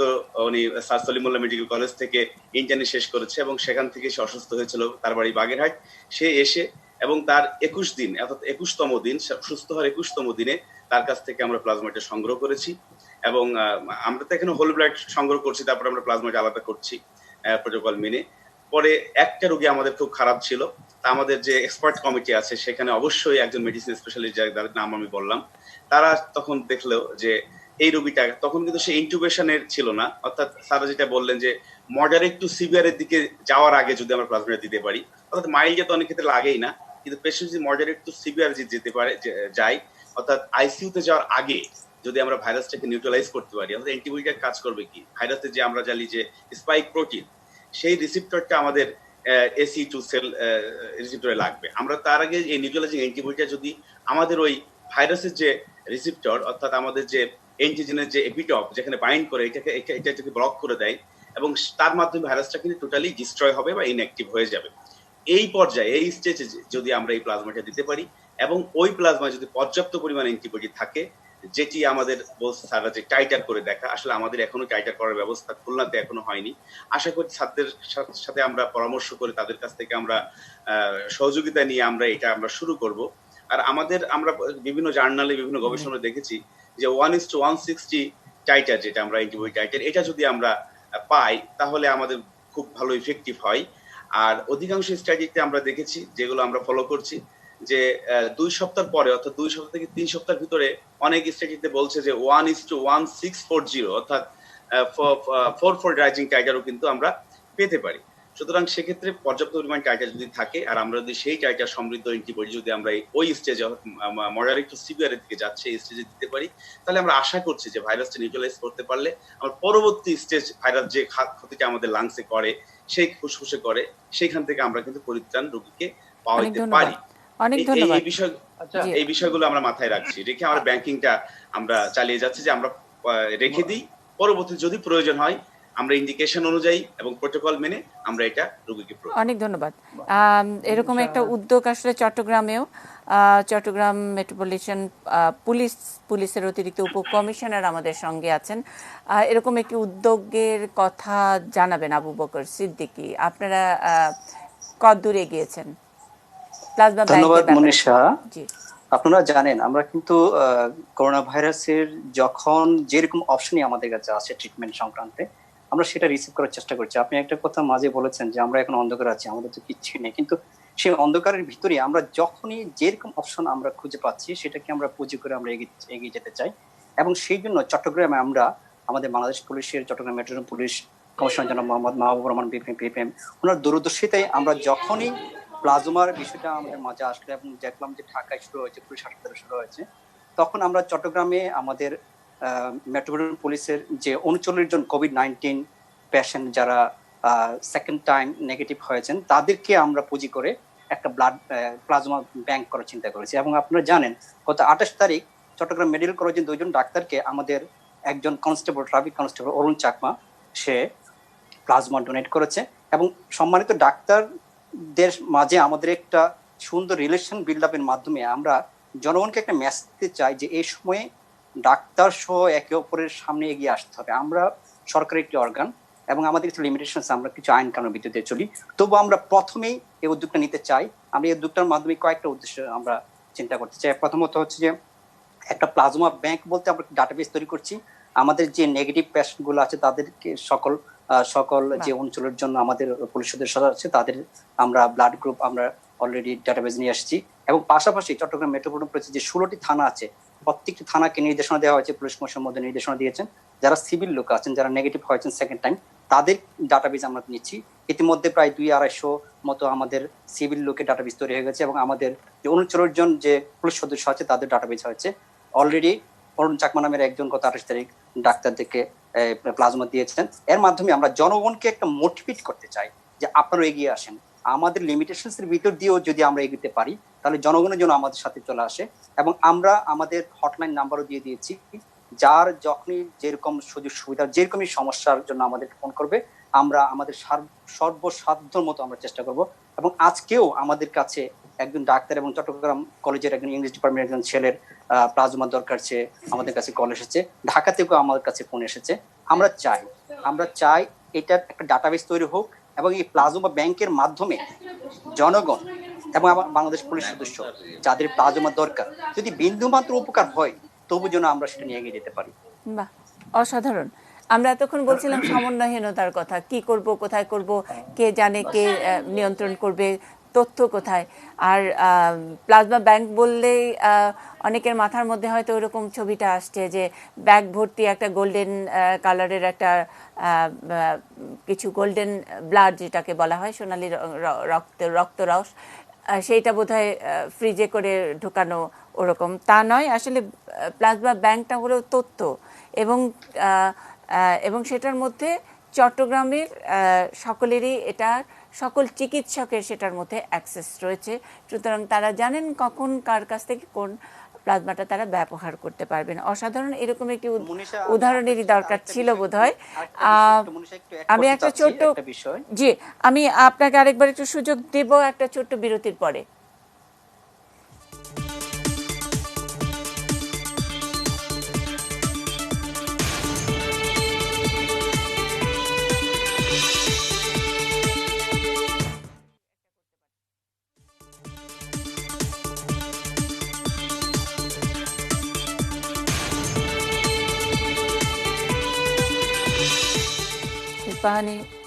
উনি স্যার সলিমুল্লাহ মেডিকেল কলেজ থেকে ইন্টার্নি শেষ করেছে, এবং সেখান থেকে সে অসুস্থ হয়েছিল, তার বাড়ি বাগেরহাট। সে এসে এবং তার 21 দিন, অর্থাৎ 21তম দিন, সুস্থ হওয়ার 21তম দিনে তার কাছ থেকে আমরা প্লাজমাটা সংগ্রহ করেছি। এবং আমরা তো এখানে হোল ব্লাড সংগ্রহ করছি, তারপর আমরা প্লাজমাটা আলাদা করছি প্রোটোকল মেনে। পরে একটা রোগী আমাদের খুব খারাপ ছিল, তা আমাদের যে এক্সপার্ট কমিটি আছে সেখানে অবশ্যই একজন মেডিসিন স্পেশালিস্ট, যার নাম আমি বললাম, তারা তখন দেখলো যে এই রোগীটা তখন কিন্তু সে ইনটিউবেশনের ছিল না, অর্থাৎ স্যার যেটা বললেন যে মডারেট টু সিভিয়ারের দিকে যাওয়ার আগে যদি আমরা প্লাজমাটা দিতে পারি, অর্থাৎ মাইল্ড তো অনেক ক্ষেত্রে লাগেই না, কিন্তু পেশেন্ট যদি মডারেট টু সিভিয়ার যেতে পারে যায়, অর্থাৎ আইসিইউতে যাওয়ার আগে যদি আমরা ভাইরাসটাকে নিউট্রালাইজ করতে পারি, অর্থাৎ অ্যান্টিবডিটা কাজ করবে কি, ভাইরাসের যে আমরা জানি যে স্পাইক প্রোটিন, সেই রিসিপ্টরটা আমাদের AC2 সেল রিসিপ্টরে লাগবে। আমরা তার আগে এই নিউট্রালাইজিং অ্যান্টিবডিটা যদি আমাদের ওই ভাইরাসের যে রিসিপ্টর, অর্থাৎ আমাদের যে অ্যান্টিজেনের যে এপিটপ যেখানে বাইন্ড করে, এটাকে ব্লক করে দেয়, এবং তার মাধ্যমে ভাইরাসটা কিন্তু টোটালি ডিস্ট্রয় হবে বা ইনঅ্যাক্টিভ হয়ে যাবে। এই পর্যায়ে, এই স্টেজে যদি আমরা এই প্লাজমাটা দিতে পারি, এবং ওই প্লাজমা যদি পর্যাপ্ত পরিমাণ অ্যান্টিবডি থাকে, যেটি আমাদের বলছে স্যাররা যে টাইটার করে দেখা, আসলে আমাদের এখনো টাইটার করার ব্যবস্থা খুলনাতে এখনো হয়নি। আশা করি ছাত্রদের সাথে আমরা পরামর্শ করে তাদের কাছ থেকে আমরা সহযোগিতা নিয়ে আমরা শুরু করব। আর আমরা বিভিন্ন জার্নালে, বিভিন্ন গবেষণায় দেখেছি যে 1:160 টাইটার, যেটা আমরা অ্যান্টিবডি টাইটার, এটা যদি আমরা পাই তাহলে আমাদের খুব ভালো ইফেক্টিভ হয়। আর অধিকাংশ স্ট্র্যাটেজিতে আমরা দেখেছি, যেগুলো আমরা ফলো করছি, যে 2 সপ্তাহ পরে, অর্থাৎ 2 সপ্তাহ থেকে 3 সপ্তাহের ভিতরে অনেক স্ট্র্যাটেজিতে বলছে যে 1:1640, অর্থাৎ 4 রাইজিং টাইটারও কিন্তু আমরা পেতে পারি। সুতরাং সেক্ষেত্রে পর্যাপ্ত পরিমাণ টাইটার যদি থাকে, আর আমরা যদি সেই টাইটার সমৃদ্ধ অ্যান্টিবডি যদি আমরা ওই স্টেজে মডারেট টু সিভিয়ারের দিকে যাচ্ছে এই স্টেজে দিতে পারি, তাহলে আমরা আশা করছি যে ভাইরাসটা নিউট্রালাইজ করতে পারলে আমরা পরবর্তী স্টেজ, ভাইরাস যে ক্ষতিটা আমাদের লাংসে করে, সেই ফুসফুসে করে, সেইখান থেকে আমরা কিন্তু পরিত্রাণ রোগীকে পাওয়াইতে পারি। অনেক ধন্যবাদ। এই বিষয়গুলো আমরা মাথায় রাখছি, রেখে আমরা ব্যাংকিংটা আমরা চালিয়ে যাচ্ছি, যে আমরা রেখে দিই, পরবর্তী যদি প্রয়োজন হয় আমরা ইন্ডিকেশন অনুযায়ী এবং প্রোটোকল মেনে আমরা এটা রোগীকে অনেক ধন্যবাদ। এরকম একটা উদ্যোগ আসলে চট্টগ্রামেও চট্টগ্রাম মেট্রোপলিটন পুলিশের অতিরিক্ত উপকমিশনার আমাদের সঙ্গে আছেন। এরকম একটি উদ্যোগের কথা জানাবেন আবু বকর সিদ্দিকী, আপনারা কতদূর এগিয়েছেন প্লাজমা ব্যাংকের ধন্যবাদ ব্যাপারে? মনীষা। জি, আপনারা জানেন আমরা কিন্তু করোনা ভাইরাসের যখন যেরকম অপশনই আমাদের কাছে আছে ট্রিটমেন্ট সংক্রান্তে, আমরা সেটা রিসিভ করার চেষ্টা করছি। আপনি একটা কথা মাঝে বলেছেন যে আমরা এখন অন্ধকার আছি, আমাদের তো কিচ্ছুই নেই, কিন্তু সেই অন্ধকারের ভিতরে আমরা যখনই যেরকম অপশন আমরা খুঁজে পাচ্ছি সেটাকে আমরা পুঁজি করে আমরা এগিয়ে যেতে চাই। এবং সেই জন্য চট্টগ্রামে আমরা আমাদের বাংলাদেশ পুলিশের চট্টগ্রাম মেট্রোপলিটন পুলিশ কমিশনার জনাব মোহাম্মদ মাহবুবুর রহমান বিপিএম, ওনার দূরদর্শিতায় আমরা যখনই প্লাজমার বিষয়টা আমাদের মাঝে আসলো এবং দেখলাম যে ঢাকায় শুরু হয়েছে, পুলিশ হাসপাতালে শুরু হয়েছে, তখন আমরা চট্টগ্রামে আমাদের মেট্রোপলিটন পুলিশের যে 39 জন কোভিড-19 পেশেন্ট যারা সেকেন্ড টাইম নেগেটিভ হয়েছেন তাদেরকে আমরা পুঁজি করে একটা প্লাজমা ব্যাংক করার চিন্তা করেছি। এবং আপনারা জানেন গত 28 তারিখ চট্টগ্রাম মেডিকেল কলেজের 2 জন ডাক্তারকে আমাদের একজন কনস্টেবল, ট্রাফিক কনস্টেবল অরুণ চাকমা, সে প্লাজমা ডোনেট করেছে। এবং সম্মানিত ডাক্তারদের মাঝে আমাদের একটা সুন্দর রিলেশন বিল্ড আপের মাধ্যমে আমরা জনগণকে একটা মেসেজ দিতে চাই যে এই সময়ে ডাক্তার সহ একে অপরের সামনে এগিয়ে আসতে হবে। আমরা সরকারি একটি অর্গান এবং আমাদের কিছু লিমিটেশন, আমরা কিছু আইন কানুন ভিত্তিতে চলি, তবু আমরা প্রথমেই এই উদ্যোগটা নিতে চাই। আমরা এই উদ্যোগটার মাধ্যমে কয়েকটা উদ্দেশ্য আমরা চিন্তা করতে চাই। প্রথমত হচ্ছে যে একটা প্লাজমা ব্যাংক বলতে আমরা ডাটাবেস তৈরি করছি। আমাদের যে নেগেটিভ পেশেন্ট গুলো আছে তাদেরকে সকল যে অঞ্চলের জন্য আমাদের পুলিশ সদস্য আছে তাদের আমরা ব্লাড গ্রুপ আমরা অলরেডি ডাটাবেস নিয়ে আসছি। এবং পাশাপাশি চট্টগ্রাম মেট্রোপলিটন পুলিশের যে 16টি থানা আছে, প্রত্যেকটি থানাকে নির্দেশনা দেওয়া হয়েছে, পুলিশ কমিশনের মধ্যে নির্দেশনা দিয়েছেন, যারা সিভিল লোক আছেন, যারা নেগেটিভ হয়েছেন সেকেন্ড টাইম, তাদের ডাটাবেস আমরা নিচ্ছি। ইতিমধ্যে প্রায় 200-250 মতো আমাদের সিভিল লোকের ডাটাবেস তৈরি হয়ে গেছে এবং আমাদের যে 39 জন যে পুলিশ সদস্য আছে তাদের ডাটাবেস হয়েছে অলরেডি। অরুণ চাকমা নামের একজন গত 28 তারিখ ডাক্তারদেরকে প্লাজমা দিয়েছেন। এর মাধ্যমে আমরা জনগণকে একটা মোটিভেট করতে চাই যে আপনারা এগিয়ে আসেন। আমাদের লিমিটেশনস এর ভিতর দিয়েও যদি আমরা এগোতে পারি তাহলে জনগণের জন্য আমাদের সাথে চলে আসে। এবং আমরা আমাদের হটলাইন নাম্বারও দিয়ে দিয়েছি, যার যখনই যেরকম সুযোগ সুবিধা যেরকমই সমস্যার জন্য আমাদের ফোন করবে আমরা আমাদের সর্বসাধ্য মতো আমরা চেষ্টা করব। এবং আজকেও আমাদের কাছে একজন ডাক্তার এবং চট্টগ্রাম কলেজের একজন ইংলিশ ডিপার্টমেন্টের একজন ছেলের প্লাজমা দরকার চেয়ে আমাদের কাছে কল এসেছে, ঢাকা থেকেও আমাদের কাছে ফোন এসেছে। আমরা চাই এটার একটা ডাটাবেস তৈরি হোক এবং এই প্লাজমা ব্যাংকের মাধ্যমে জনগণ এবং আমার বাংলাদেশ পুলিশ সদস্য যাদের প্লাজমা দরকার যদি বিন্দুমাত্র উপকার হয় তবু যেন আমরা সেটা নিয়ে এগিয়ে যেতে পারি। বাহ, অসাধারণ। আমরা এতক্ষণ বলছিলাম সমন্বয়হীনতার কথা, কি করব, কোথায় করব, কে জানে, কে নিয়ন্ত্রণ করবে, তথ্য কোথায়। আর প্লাজমা ব্যাংক বললেই অনেকের মাথার মধ্যে হয়তো ওরকম ছবিটা আসছে যে ব্যাগ ভর্তি একটা গোল্ডেন কালারের একটা কিছু গোল্ডেন ব্লাড যেটাকে বলা হয়, সোনালি রক্তরস, সেইটা বোধহয় ফ্রিজে করে ঢোকানো, ওরকম তা নয়। আসলে প্লাজমা ব্যাংকটা হলো তথ্য এবং সেটার মধ্যে চট্টগ্রামের সকলেরই এটা, সকল চিকিৎসকের সেটার মধ্যে অ্যাক্সেস রয়েছে। সুতরাং তারা জানেন কখন কার কাছ থেকে কোন প্লাজমাটা তারা ব্যবহার করতে পারবেন। অসাধারণ, এরকম একটি উদাহরণেরই দরকার ছিল বোধহয়। আমি একটা ছোট্ট বিষয়, জি আমি আপনাকে আরেকবার একটু সুযোগ দেব একটা ছোট্ট বিরতির পরে।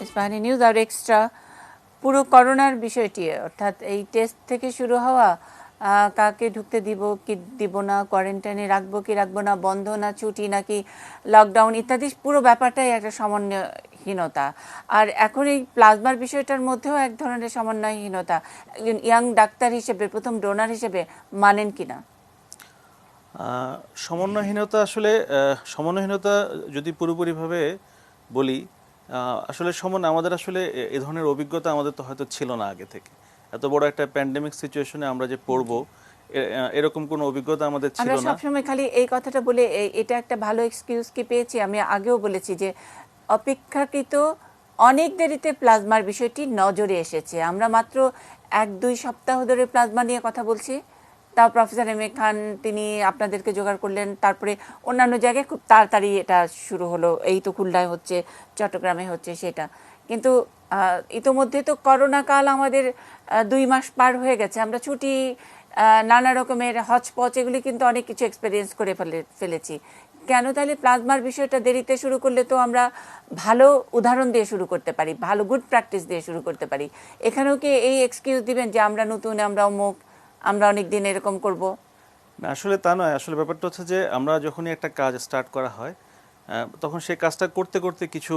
ইস্পাহানি নিউজ আর এক্সট্রা পুরো করোনার বিষয়টি, অর্থাৎ এই টেস্ট থেকে শুরু হওয়া, কাকে ঢুকতে দিব কি দিব না, কোয়ারেন্টাইনে রাখবো কি রাখবো না, বন্ধ না ছুটি নাকি লকডাউন ইত্যাদি, পুরো ব্যাপারটাই একটা সমন্বয়হীনতা। আর এখন এই প্লাজমার বিষয়টার মধ্যেও এক ধরনের সমন্বয়হীনতা। একজন ইয়াং ডাক্তার হিসেবে, প্রথম ডোনার হিসেবে মানেন কিনা? সমন্বয়হীনতা, আসলে সমন্বয়হীনতা যদি পুরোপুরিভাবে বলি, আসলে আমাদের আসলে এই ধরনের অভিজ্ঞতা আমাদের তো হয়তো ছিল না আগে থেকে। এত বড় একটা প্যান্ডেমিক সিচুয়েশনে আমরা যে পড়বো এরকম কোনো অভিজ্ঞতা আমাদের ছিল না। আমরা সবসময় খালি এই কথাটা বলে এটা একটা ভালো এক্সকিউজ কি পেয়েছি। আমি আগেও বলেছি যে অপেক্ষাকৃত অনেক দেরিতে প্লাজমার বিষয়টি নজরে এসেছে। আমরা মাত্র 1-2 সপ্তাহ ধরে প্লাজমা নিয়ে কথা বলছি, তাও প্রফেসর এম এ খান তিনি আপনাদেরকে জোগাড় করলেন, তারপরে অন্যান্য জায়গায় খুব তাড়াতাড়ি এটা শুরু হলো, এই তো খুলনায় হচ্ছে, চট্টগ্রামে হচ্ছে সেটা। কিন্তু ইতোমধ্যে তো করোনা কাল আমাদের 2 মাস পার হয়ে গেছে, আমরা ছুটি, নানা রকমের হচপচ এগুলি কিন্তু অনেক কিছু এক্সপেরিয়েন্স করে ফেলেছি। কেন তাহলে প্লাজমার বিষয়টা দেরিতে শুরু করলে তো আমরা ভালো উদাহরণ দিয়ে শুরু করতে পারি, ভালো গুড প্র্যাকটিস দিয়ে শুরু করতে পারি। এখানেও কি এই এক্সকিউজ দিবেন যে আমরা নতুন, আমরা অমুক, আমরা অনেক দিন এরকম করব? না, আসলে তা নয়। আসলে ব্যাপারটা হচ্ছে যে আমরা যখনই একটা কাজ স্টার্ট করা হয় তখন সেই কাজটা করতে করতে কিছু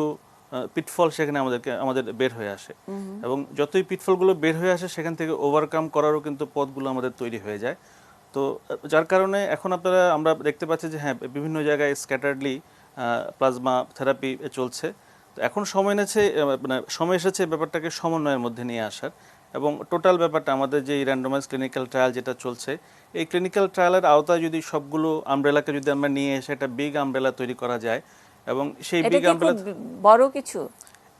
পিটফল সেখানে আমাদের বের হয়ে আসে, এবং যতই পিটফলগুলো বের হয়ে আসে সেখান থেকে ওভারকাম করারও কিন্তু পথগুলো আমাদের তৈরি হয়ে যায়। তো যার কারণে এখন আমরা দেখতে পাচ্ছি যে হ্যাঁ, বিভিন্ন জায়গায় স্ক্যাটার্ডলি প্লাজমা থেরাপি চলছে। তো এখন সময় এসেছে ব্যাপারটাকে সমন্বয়ের মধ্যে নিয়ে আসার, এবং টোটাল ব্যাপারটা আমাদের যে র্যান্ডমাইজ ক্লিনিক্যাল ট্রায়াল যেটা চলছে, এই ক্লিনিক্যাল ট্রায়ালের আওতায় যদি সবগুলো আমব্রেলাকে যদি আমরা নিয়ে এসে একটা বিগ আমব্রেলা তৈরি করা যায়, এবং সেই বিগ আমব্রেলা বড় কিছু,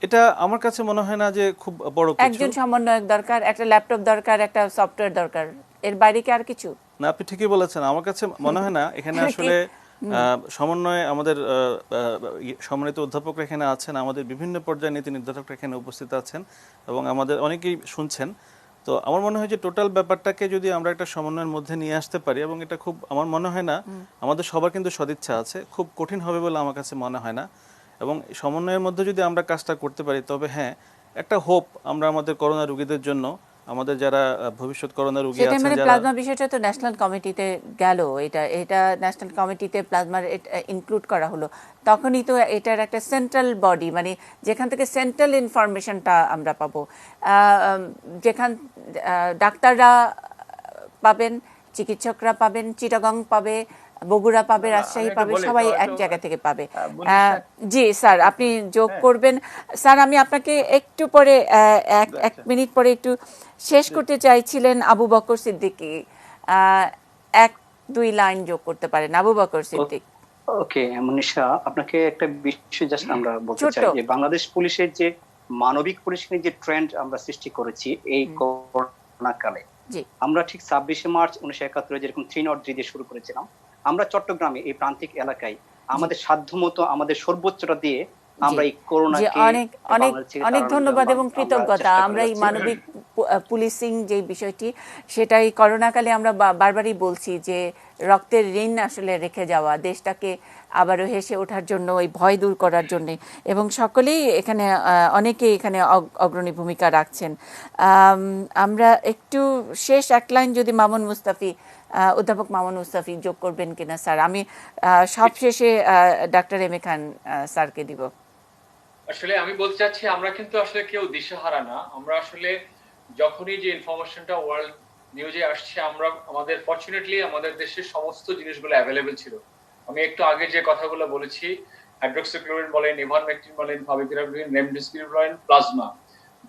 এটা আমার কাছে মনে হয় না যে খুব বড় কিছু। একজন সমন্বয়ক দরকার, একটা ল্যাপটপ দরকার, একটা সফটওয়্যার দরকার, এর বাইরে কি আর কিছু না? আপনি ঠিকই বলেছেন। আমার কাছে মনে হয় না এখানে আসলে সমন্বয়ে আমাদের সম্মানিত অধ্যাপকরা এখানে আছেন, আমাদের বিভিন্ন পর্যায়ে নীতি নির্ধারকরা এখানে উপস্থিত আছেন, এবং আমাদের অনেকেই শুনছেন। তো আমার মনে হয় যে টোটাল ব্যাপারটাকে যদি আমরা একটা সমন্বয়ের মধ্যে নিয়ে আসতে পারি, এবং এটা খুব, আমার মনে হয় না, আমাদের সবার কিন্তু সদিচ্ছা আছে, খুব কঠিন হবে বলে আমার কাছে মনে হয় না। এবং সমন্বয়ের মধ্যে যদি আমরা কাজটা করতে পারি, তবে হ্যাঁ, একটা হোপ আমরা আমাদের করোনা রোগীদের জন্য, আমাদের যারা ভবিষ্যৎ করোনা রোগী আছেন, মানে যারা প্লাজমা বিষয়টা তো ন্যাশনাল কমিটিতে গেল, এটা ন্যাশনাল কমিটিতে প্লাজমার ইনক্লুড করা হলো, তখনই তো এটার একটা সেন্ট্রাল বডি, মানে যেখান থেকে সেন্ট্রাল ইনফরমেশনটা আমরা পাবো, যেখান ডাক্তাররা পাবেন, চিকিৎসকরা পাবেন, চিটাগং পাবে, বগুড়া পাবে, রাজশাহী পাবে, সবাই এক জায়গা থেকে পাবে। জি স্যার, আপনি যোগ করবেন। স্যার, আমি আপনাকে একটু পরে 1 মিনিট পরে একটু শেষ করতে চাইছিলেন আবু বকর সিদ্দিকী, 1-2 লাইন যোগ করতে পারেন আবু বকর সিদ্দিক। ওকে মনীষা, আপনাকে একটা বিষয় জাস্ট আমরা বলতে চাই যে বাংলাদেশ পুলিশের যে মানবিক পুলিশের যে ট্রেন্ড আমরা সৃষ্টি করেছি এই করোনা কালে, আমরা ঠিক 26শে মার্চ 1971 যেরকম 303 দিয়ে শুরু করেছিলাম, আমরা চট্টগ্রামে এই প্রান্তিক এলাকায় আমাদের সাধ্যমতো আমাদের সর্বোচ্চটা দিয়ে আমরা এই করোনাকে অনেক ধন্যবাদ এবং কৃতজ্ঞতা। আমরা এই মানবিক পুলিশিং যে বিষয়টি, সেটাই করোনাকালে আমরা বারবারই বলছি যে রক্তের ঋণ আসলে রেখে যাওয়া, দেশটাকে আবারও হেসে ওঠার জন্য, ওই ভয় দূর করার জন্য, এবং সকলেই এখানে, অনেকেই এখানে অগ্রণী ভূমিকা রাখছেন। আমরা একটু শেষ 1 লাইন যদি অধ্যাপক মামুন মুস্তাফি যোগ করবেন কিনা স্যার? আমি সবশেষে ডাক্তার এম এ খান স্যারকে দিব। আসলে আমি বলতে চাচ্ছি, আমরা কিন্তু আসলে কেউ দিশেহারা না। আমরা আসলে যখনই যে ইনফরমেশনটা ওয়ার্ল্ড নিউজে আসছে, আমাদের ফরচুনেটলি আমাদের দেশের সমস্ত জিনিসগুলো অ্যাভেলেবেল ছিল। আমি একটু আগে যে কথাগুলো বলেছি, হাইড্রোক্সিক্লোরিন বলেন, ইভারমেকটিন বলেন, ফাভিপিরাভির, রেমডেসিভির বলেন, প্লাজমা,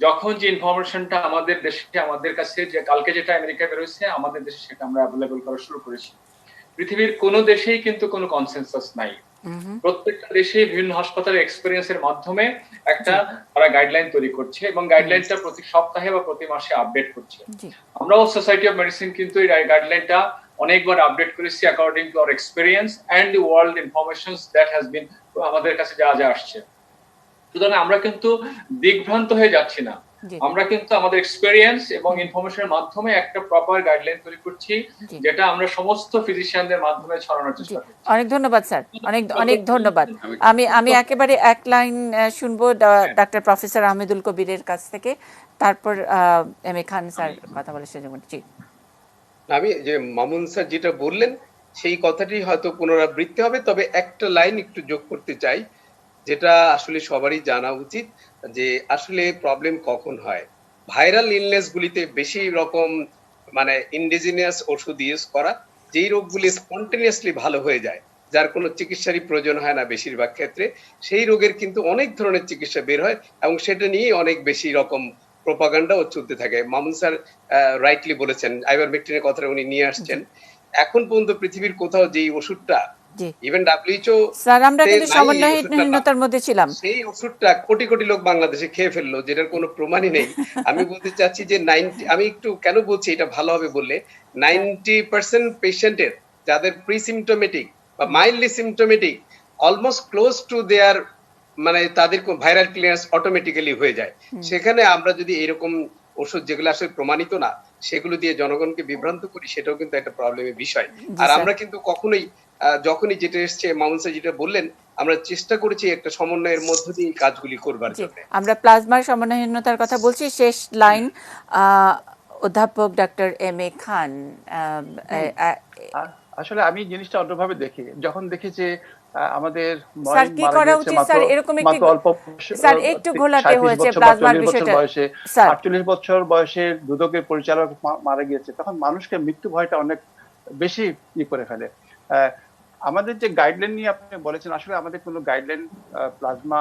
যখন যে ইনফরমেশনটা আমাদের দেশে, আমাদের কাছে, যে কালকে যেটা আমেরিকায় বের হয়েছে, আমাদের দেশে সেটা আমরা অ্যাভেলেবল করা শুরু করেছি। পৃথিবীর কোনো দেশেই কিন্তু কোনো কনসেনসাস নাই। প্রত্যেকটা দেশে বিভিন্ন হাসপাতালের এক্সপেরিয়েন্সের মাধ্যমে একটা তারা গাইডলাইন তৈরি করছে, এবং গাইডলাইনটা প্রতি সপ্তাহে বা প্রতি মাসে আপডেট করছে। আমরাও সোসাইটি অফ মেডিসিন কিন্তু এই গাইডলাইনটা অনেকবার আপডেট করেছি according to our experience and the world informations that has been আমাদের কাছে যা আসছে। সুতরাং আমরা কিন্তু দিগ্ভ্রান্ত হয়ে যাচ্ছি না, আমরা কিন্তু আমাদের এক্সপেরিয়েন্স এবং ইনফরমেশনের মাধ্যমে একটা প্রপার গাইডলাইন তৈরি করছি, যেটা আমরা সমস্ত ফিজিশিয়ানদের মাধ্যমে ছড়ানোর চেষ্টা করছি। অনেক ধন্যবাদ স্যার, অনেক ধন্যবাদ। আমি একেবারে 1 লাইন শুনবো ডাক্তার প্রফেসর আহমেদুল কবিরের কাছ থেকে, তারপর এম এ খান স্যার কথা বলে সুযোগ করছি। আমি যে মামুন স্যার যেটা বললেন সেই কথাটি হয়তো পুনরাবৃত্তি হবে, তবে একটা লাইন একটু যোগ করতে চাই, যেটা আসলে সবারই জানা উচিত, যে আসলে প্রবলেম কখন হয়। ভাইরাল ইলনেস গুলিতে বেশি রকম ইন্ডিজিনিয়াস ওষুধ ইউজ করা, যেই রোগগুলি স্পন্টেনিয়াসলি ভালো হয়ে যায়, যার কোনো চিকিৎসারই প্রয়োজন হয় না বেশিরভাগ ক্ষেত্রে, সেই রোগের কিন্তু অনেক ধরনের চিকিৎসা বের হয়, এবং সেটা নিয়ে অনেক বেশি রকম প্রোপাগান্ডাও চলতে থাকে। মামুন স্যার রাইটলি বলেছেন, আইভারমেকটিনের কথাটা উনি নিয়ে আসছেন। এখন পর্যন্ত পৃথিবীর কোথাও যেই ওষুধটা জি ইভেন ডাব্লিউএইচও স্যার আমরা কিন্তু সমন্বয়হীনতার মধ্যে ছিলাম। সেই ওষুধটা কোটি কোটি লোক বাংলাদেশে খেয়ে ফেললো, যেটার কোনো প্রমাণই নেই। আমি বলতে চাচ্ছি যে আমি একটু কেন বলছি এটা ভালো হবে বললে, 90% পেশেন্টের যাদের প্রিসিমটোমেটিক বা mildly symptomatic almost close to their, মানে তাদের ভাইরাল ক্লিয়ারেন্স অটোমেটিক্যালি হয়ে যায়। সেখানে আমরা যদি এরকম ওষুধ যেগুলো আসলে প্রমাণিত না সেগুলো দিয়ে জনগণকে বিভ্রান্ত করি, সেটাও কিন্তু একটা প্রবলেমের বিষয়। আর আমরা কিন্তু কখনোই যখনই যেটা এসছে, মামুন স্যার যেটা বললেন, আমরা চেষ্টা করেছি একটা সমন্বয়ের মধ্য দিয়ে কাজগুলি করবার জন্য। আমরা প্লাজমার সমন্বয়হীনতার কথা বলছি। শেষ লাইন অধ্যাপক ডক্টর এম এ খান। আসলে আমি জিনিসটা অন্যভাবে দেখি, যখন দেখি যে আমাদের স্যার কি করা উচিত স্যার, এরকম একটি স্যার একটু ঘোলাটে হয়েছে প্লাজমার বিষয়টা। 48 বছর বয়সে দুদকের পরিচালক মারা গিয়েছে, তখন মানুষকে মৃত্যু ভয়টা অনেক বেশি করে ফেলে। আমাদের যে গাইডলাইন নিয়ে আপনি বলেছেন, আসলে আমাদের কোনো গাইডলাইন প্লাজমা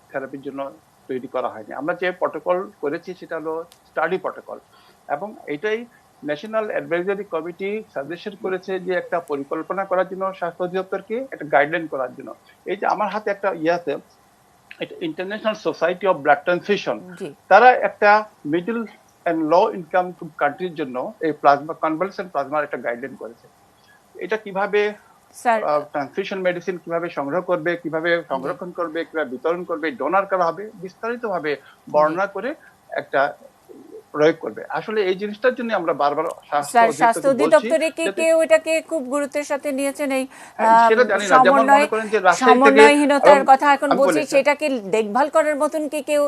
থেরাপির জন্য তৈরি করা হয়নি। আমরা যে প্রটোকল করেছি সেটা হলো স্টাডি প্রটোকল, এবং এটাই ন্যাশনাল অ্যাডভাইজারি কমিটি সাজেশন করেছে যে একটা পরিকল্পনা করার জন্য স্বাস্থ্য অধিদপ্তরকে একটা গাইডলাইন করার জন্য। এই যে আমার হাতে একটা আছে, এটা international society of blood transfusion, তারা একটা মিডল এন্ড লো ইনকাম কান্ট্রির জন্য এই প্লাজমা কনভালসেন্ট প্লাজমার একটা গাইডলাইন করেছে। এটা কিভাবে ট্রান্সফিউশন মেডিসিন কিভাবে সংগ্রহ করবে, কিভাবে সংরক্ষণ করবে, কিভাবে বিতরণ করবে, ডোনার করা হবে, বিস্তারিত ভাবে বর্ণনা করে একটা প্রয়োগ করবে। আসলে এই জিনিসটার জন্য আমরা বারবার স্বাস্থ্য অধিদপ্তরে কি কেউ এটাকে খুব গুরুত্বের সাথে নিয়েছেন? এই সমন্বয়হীনতার কথা এখন বলছি, সেটাকে দেখভাল করার মতন কি কেউ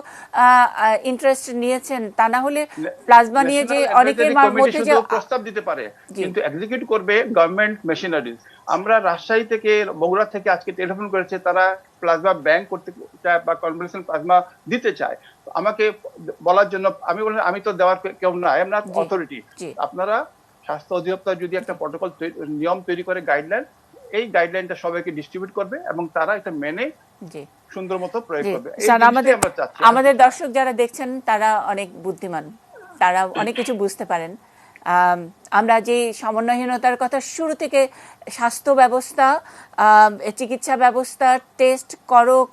ইন্টারেস্ট নিয়েছেন? তা না হলে প্লাজমা নিয়ে যে অনেকের মধ্যে যে প্রস্তাব দিতে পারে, কিন্তু এক্সিকিউট করবে গভর্নমেন্ট মেশিনারিজ। আমরা রাজশাহী থেকে, বগুড়া থেকে আজকে টেলিফোন করেছে, তারা প্লাজমা ব্যাংক করতে চায় বা কনভালসেন্ট প্লাজমা দিতে চায়। আমাকে বলার জন্য আমি বললাম, আমি তো দেওয়ার কেউ না, আই এম নট অথরিটি। আপনারা স্বাস্থ্য অধিদপ্তর যদি একটা প্রটোকল নিয়ম তৈরি করে গাইডলাইন, এই গাইডলাইনটা সবাইকে ডিস্ট্রিবিউট করবে এবং তারা এটা মেনে সুন্দর মতো প্রয়োগ করবে। আমাদের দর্শক যারা দেখছেন তারা অনেক বুদ্ধিমান, তারা অনেক কিছু বুঝতে পারেন। আমরা যে সমন্বয়হীনতার কথা শুরু থেকে স্বাস্থ্য ব্যবস্থা, চিকিৎসা ব্যবস্থা, টেস্ট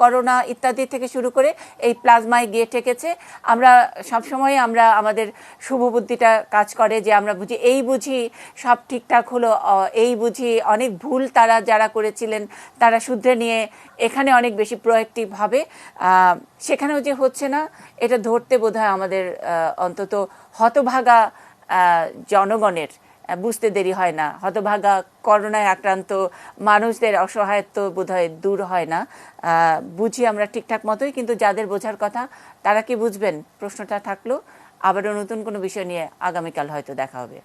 করোনা ইত্যাদি থেকে শুরু করে এই প্লাজমায় গিয়ে ঠেকেছে। আমরা সবসময় আমাদের শুভবুদ্ধিটা কাজ করে যে আমরা বুঝি সব ঠিকঠাক হলো, এই বুঝি অনেক ভুল তারা যারা করেছিলেন তারা শুধরে নিয়ে এখানে অনেক বেশি প্রোঅ্যাক্টিভ হবে। সেখানেও যে হচ্ছে না এটা ধরতে বোধহয় আমাদের অন্তত হতভাগা জনগণের বুঝতে দেরি হয় না। হতভাগা করোনায় আক্রান্ত মানুষদের অসহায়ত্ব বোধহয় দূর হয় না। বুঝি আমরা ঠিকঠাক মতোই, কিন্তু যাদের বোঝার কথা তারা কি বুঝবেন? প্রশ্নটা থাকলো। আবারও নতুন কোনো বিষয় নিয়ে আগামীকাল হয়তো দেখা হবে।